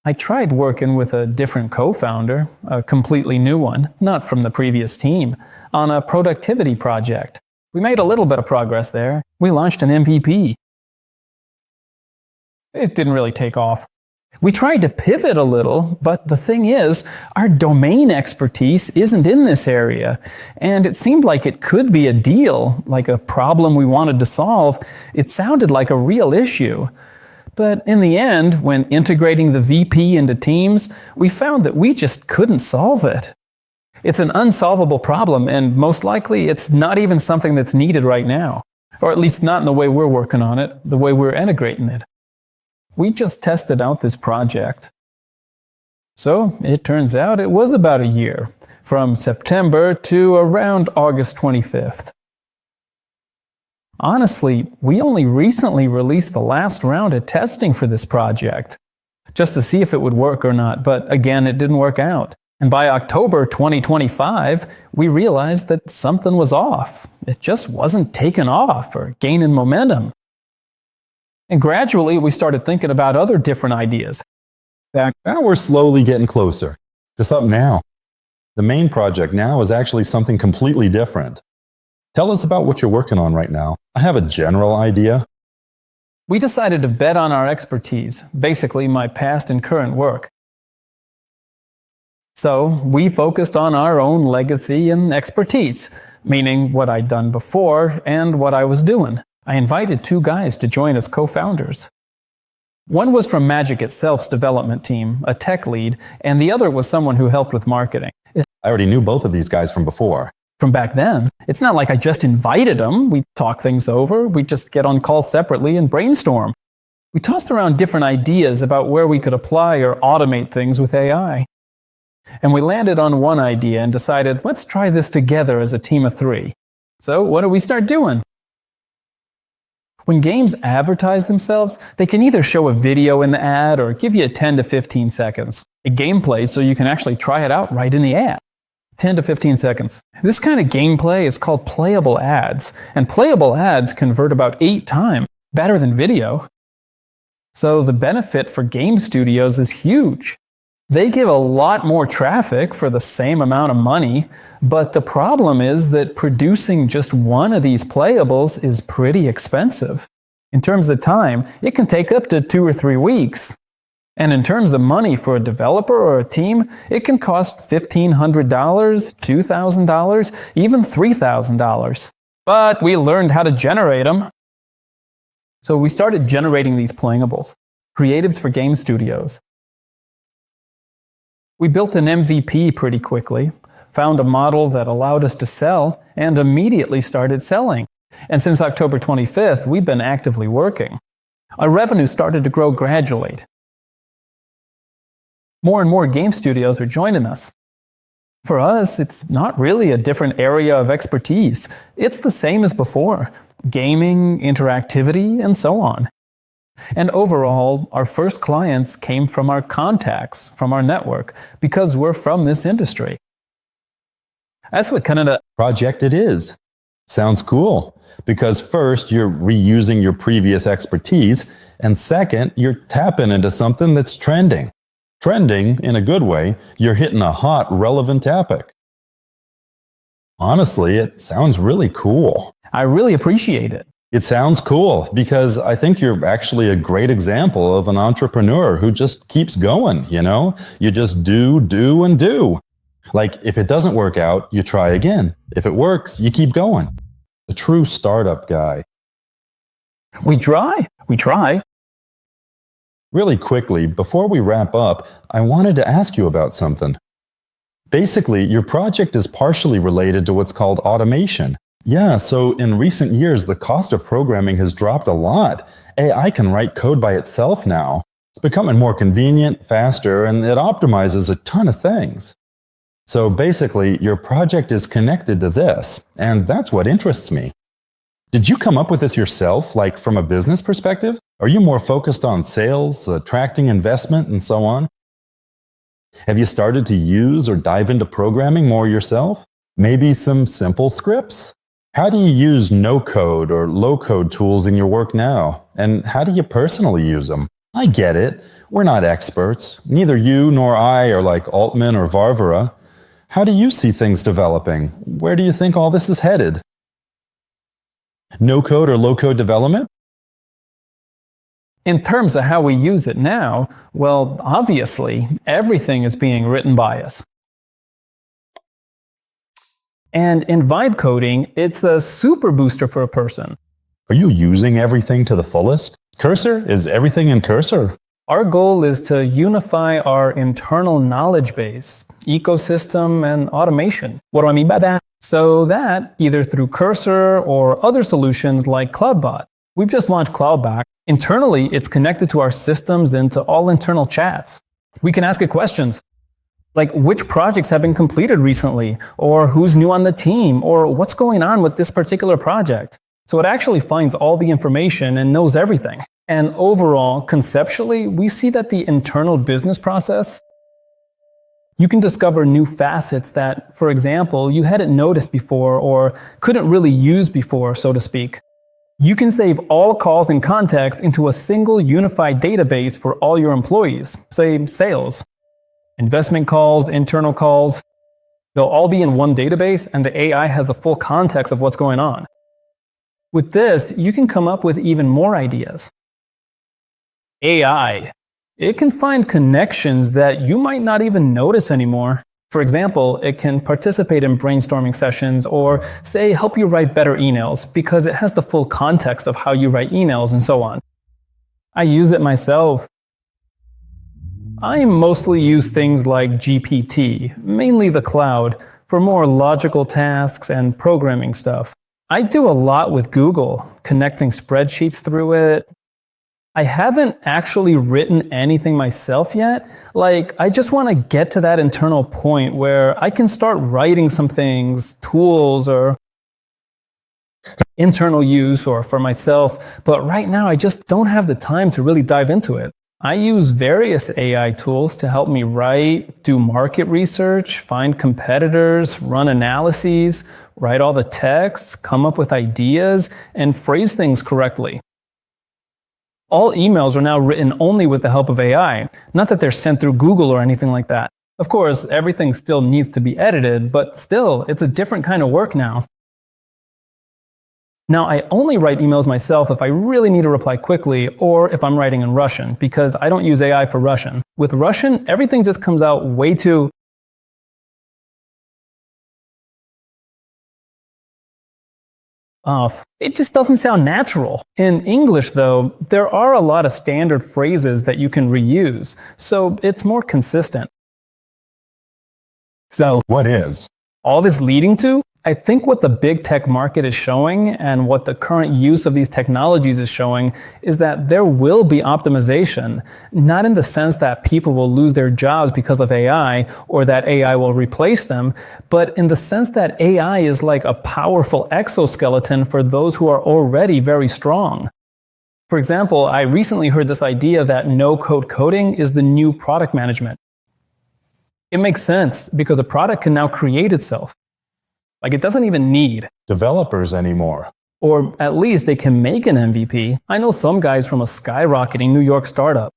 I tried working with a different co-founder, a completely new one, not from the previous team, on a productivity project. We made a little bit of progress there. We launched an MVP. It didn't really take off. We tried to pivot a little, but the thing is, our domain expertise isn't in this area, and it seemed like it could be a deal, like a problem we wanted to solve. It sounded like a real issue. But in the end, when integrating the VP into teams, we found that we just couldn't solve it. It's an unsolvable problem, and most likely it's not even something that's needed right now, or at least not in the way we're working on it, the way we're integrating it. We just tested out this project. So it turns out it was about a year, from September to around August 25th. Honestly, we only recently released the last round of testing for this project, just to see if it would work or not, but again, it didn't work out. And by October 2025, we realized that something was off. It just wasn't taking off or gaining momentum. And gradually, we started thinking about other different ideas. Now we're slowly getting closer to something now. The main project now is actually something completely different. Tell us about what you're working on right now. I have a general idea. We decided to bet on our expertise, basically my past and current work. So we focused on our own legacy and expertise, meaning what I'd done before and what I was doing. I invited 2 guys to join as co-founders. One was from Magic itself's development team, a tech lead, and the other was someone who helped with marketing. I already knew both of these guys from before. From back then, it's not like I just invited them. We talk things over. We just get on calls separately and brainstorm. We tossed around different ideas about where we could apply or automate things with AI. And we landed on one idea and decided, let's try this together as a team of 3. So what do we start doing? When games advertise themselves, they can either show a video in the ad or give you 10 to 15 seconds. A gameplay so you can actually try it out right in the ad. 10 to 15 seconds. This kind of gameplay is called playable ads, and playable ads convert about 8 times better than video. So the benefit for game studios is huge. They give a lot more traffic for the same amount of money, but the problem is that producing just one of these playables is pretty expensive. In terms of time, it can take up to 2 or 3 weeks. And in terms of money for a developer or a team, it can cost $1,500, $2,000, even $3,000. But we learned how to generate them. So we started generating these playables, creatives for game studios. We built an MVP pretty quickly, found a model that allowed us to sell, and immediately started selling. And since October 25th, we've been actively working. Our revenue started to grow gradually. More and more game studios are joining us. For us, it's not really a different area of expertise. It's the same as before: gaming, interactivity, and so on. And overall, our first clients came from our contacts, from our network, because we're from this industry. That's what kind of the project it is. Sounds cool. Because first, you're reusing your previous expertise, and second, you're tapping into something that's trending. Trending, in a good way, you're hitting a hot, relevant topic. Honestly, it sounds really cool. I really appreciate it. It sounds cool because I think you're actually a great example of an entrepreneur who just keeps going, you know? You just do, and do. Like, if it doesn't work out, you try again. If it works, you keep going. A true startup guy. We try. Really quickly, before we wrap up, I wanted to ask you about something. Basically, your project is partially related to what's called automation. Yeah, so in recent years, the cost of programming has dropped a lot. AI can write code by itself now. It's becoming more convenient, faster, and it optimizes a ton of things. So basically, your project is connected to this, and that's what interests me. Did you come up with this yourself, like from a business perspective? Are you more focused on sales, attracting investment, and so on? Have you started to use or dive into programming more yourself? Maybe some simple scripts? How do you use no-code or low-code tools in your work now? And how do you personally use them? I get it. We're not experts. Neither you nor I are like Altman or Varvara. How do you see things developing? Where do you think all this is headed? No-code or low-code development? In terms of how we use it now, well, obviously, everything is being written by us. And in vibe coding, it's a super booster for a person. Are you using everything to the fullest? Cursor? Is everything in Cursor? Our goal is to unify our internal knowledge base, ecosystem, and automation. What do I mean by that? So that, either through Cursor or other solutions like CloudBot. We've just launched CloudBot. Internally, it's connected to our systems and to all internal chats. We can ask it questions like which projects have been completed recently, or who's new on the team, or what's going on with this particular project. So it actually finds all the information and knows everything. And overall, conceptually, we see that the internal business process, you can discover new facets that, for example, you hadn't noticed before or couldn't really use before, so to speak. You can save all calls and contacts into a single unified database for all your employees, say sales. Investment calls, internal calls, they'll all be in one database and the AI has the full context of what's going on. With this, you can come up with even more ideas. AI. It can find connections that you might not even notice anymore. For example, it can participate in brainstorming sessions or, say, help you write better emails because it has the full context of how you write emails and so on. I use it myself. I mostly use things like GPT, mainly the cloud, for more logical tasks and programming stuff. I do a lot with Google, connecting spreadsheets through it. I haven't actually written anything myself yet. I just want to get to that internal point where I can start writing some things, tools, or internal use or for myself. But right now, I just don't have the time to really dive into it. I use various AI tools to help me write, do market research, find competitors, run analyses, write all the text, come up with ideas, and phrase things correctly. All emails are now written only with the help of AI, not that they're sent through Google or anything like that. Of course, everything still needs to be edited, but still, it's a different kind of work now. Now, I only write emails myself if I really need to reply quickly or if I'm writing in Russian, because I don't use AI for Russian. With Russian, everything just comes out way too off. It just doesn't sound natural. In English, though, there are a lot of standard phrases that you can reuse, so it's more consistent. So, what is? All this leading to? I think what the big tech market is showing and what the current use of these technologies is showing is that there will be optimization, not in the sense that people will lose their jobs because of AI or that AI will replace them, but in the sense that AI is like a powerful exoskeleton for those who are already very strong. For example, I recently heard this idea that no-code coding is the new product management. It makes sense because a product can now create itself. Like, it doesn't even need developers anymore. Or at least they can make an MVP. I know some guys from a skyrocketing New York startup.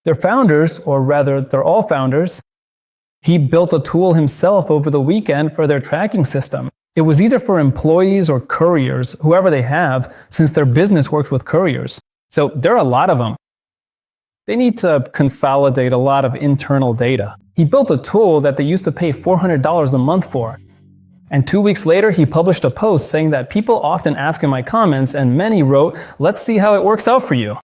They're founders, or rather, they're all founders. He built a tool himself over the weekend for their tracking system. It was either for employees or couriers, whoever they have, since their business works with couriers. So there are a lot of them. They need to consolidate a lot of internal data. He built a tool that they used to pay $400 a month for. And 2 weeks later, he published a post saying that people often ask in my comments, and many wrote, "Let's see how it works out for you."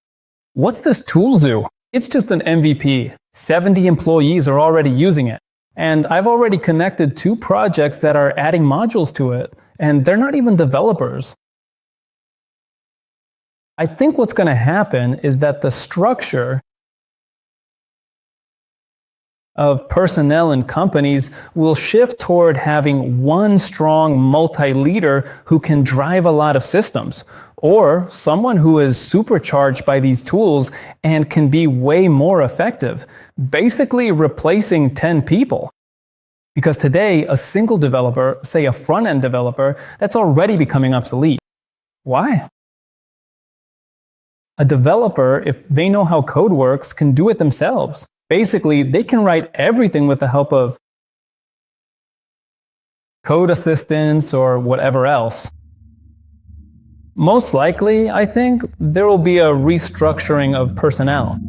What's this tool do? It's just an MVP. 70 employees are already using it. And I've already connected 2 projects that are adding modules to it, and they're not even developers. I think what's going to happen is that the structure of personnel in companies will shift toward having one strong multi-leader who can drive a lot of systems, or someone who is supercharged by these tools and can be way more effective, basically replacing 10 people. Because today, a single developer, say a front-end developer, that's already becoming obsolete. Why? A developer, if they know how code works, can do it themselves. Basically, they can write everything with the help of code assistants or whatever else. Most likely, I think, there will be a restructuring of personnel.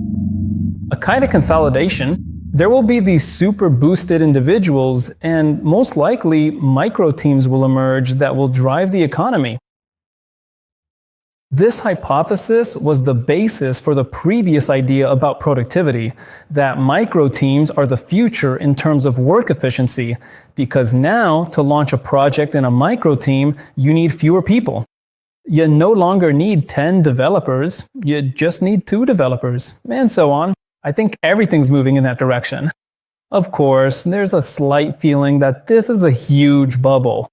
A kind of consolidation. There will be these super boosted individuals, and most likely, micro teams will emerge that will drive the economy. This hypothesis was the basis for the previous idea about productivity, that micro teams are the future in terms of work efficiency, because now, to launch a project in a micro team, you need fewer people. You no longer need 10 developers, you just need 2 developers, and so on. I think everything's moving in that direction. Of course, there's a slight feeling that this is a huge bubble.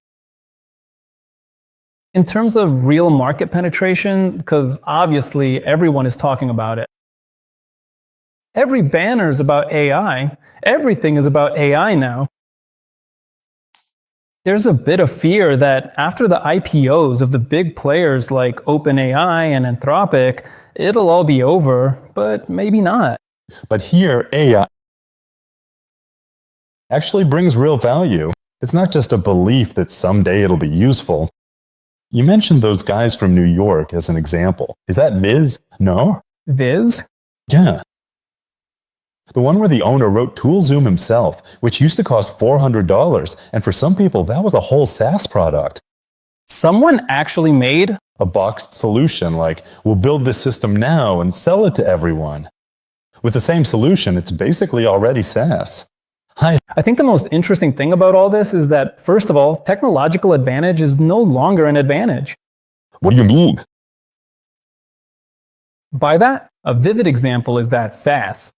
In terms of real market penetration, because obviously everyone is talking about it. Every banner is about AI. Everything is about AI now. There's a bit of fear that after the IPOs of the big players like OpenAI and Anthropic, it'll all be over, but maybe not. But here, AI actually brings real value. It's not just a belief that someday it'll be useful. You mentioned those guys from New York as an example. Is that Viz? No? Viz? Yeah. The one where the owner wrote ToolZoom himself, which used to cost $400, and for some people that was a whole SaaS product. Someone actually made a boxed solution like, we'll build this system now and sell it to everyone. With the same solution, it's basically already SaaS. I think the most interesting thing about all this is that, first of all, technological advantage is no longer an advantage. What do you mean? By that, a vivid example is that SaaS.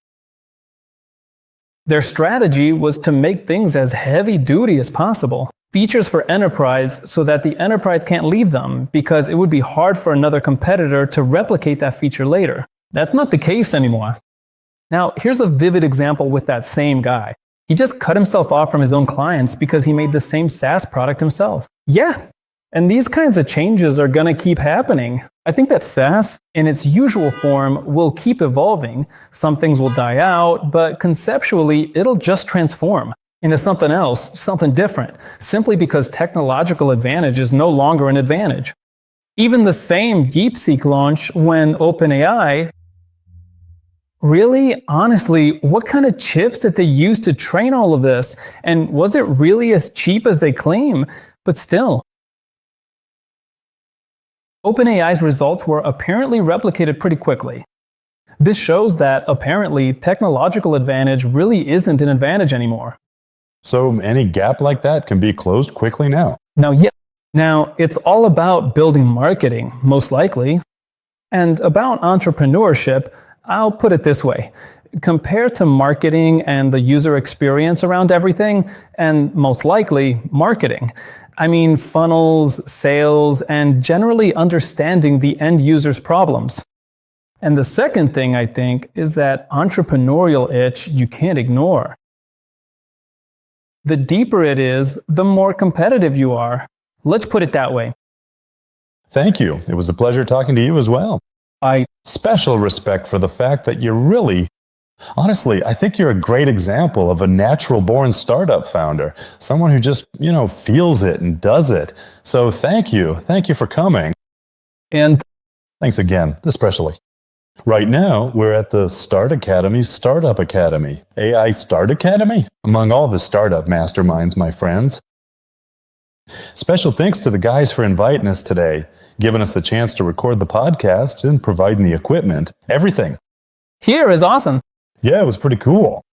Their strategy was to make things as heavy-duty as possible. Features for enterprise so that the enterprise can't leave them, because it would be hard for another competitor to replicate that feature later. That's not the case anymore. Now, here's a vivid example with that same guy. He just cut himself off from his own clients because he made the same SaaS product himself. Yeah, and these kinds of changes are going to keep happening. I think that SaaS, in its usual form, will keep evolving. Some things will die out, but conceptually, it'll just transform into something else, something different, simply because technological advantage is no longer an advantage. Even the same DeepSeek launch when OpenAI. Really? Honestly, what kind of chips did they use to train all of this? And was it really as cheap as they claim? But still. OpenAI's results were apparently replicated pretty quickly. This shows that, apparently, technological advantage really isn't an advantage anymore. So any gap like that can be closed quickly now. Now, it's all about building marketing, most likely. And about entrepreneurship, I'll put it this way. Compared to marketing and the user experience around everything, and most likely marketing, I mean funnels, sales, and generally understanding the end user's problems. And the second thing I think is that entrepreneurial itch you can't ignore. The deeper it is, the more competitive you are. Let's put it that way. Thank you. It was a pleasure talking to you as well. Special respect for the fact that honestly, I think you're a great example of a natural-born startup founder, someone who just, feels it and does it. So thank you. Thank you for coming. And thanks again, especially. Right now, we're at the Start Academy Startup Academy. AI Start Academy? Among all the startup masterminds, my friends. Special thanks to the guys for inviting us today, giving us the chance to record the podcast and providing the equipment. Everything. here is awesome. Yeah, it was pretty cool.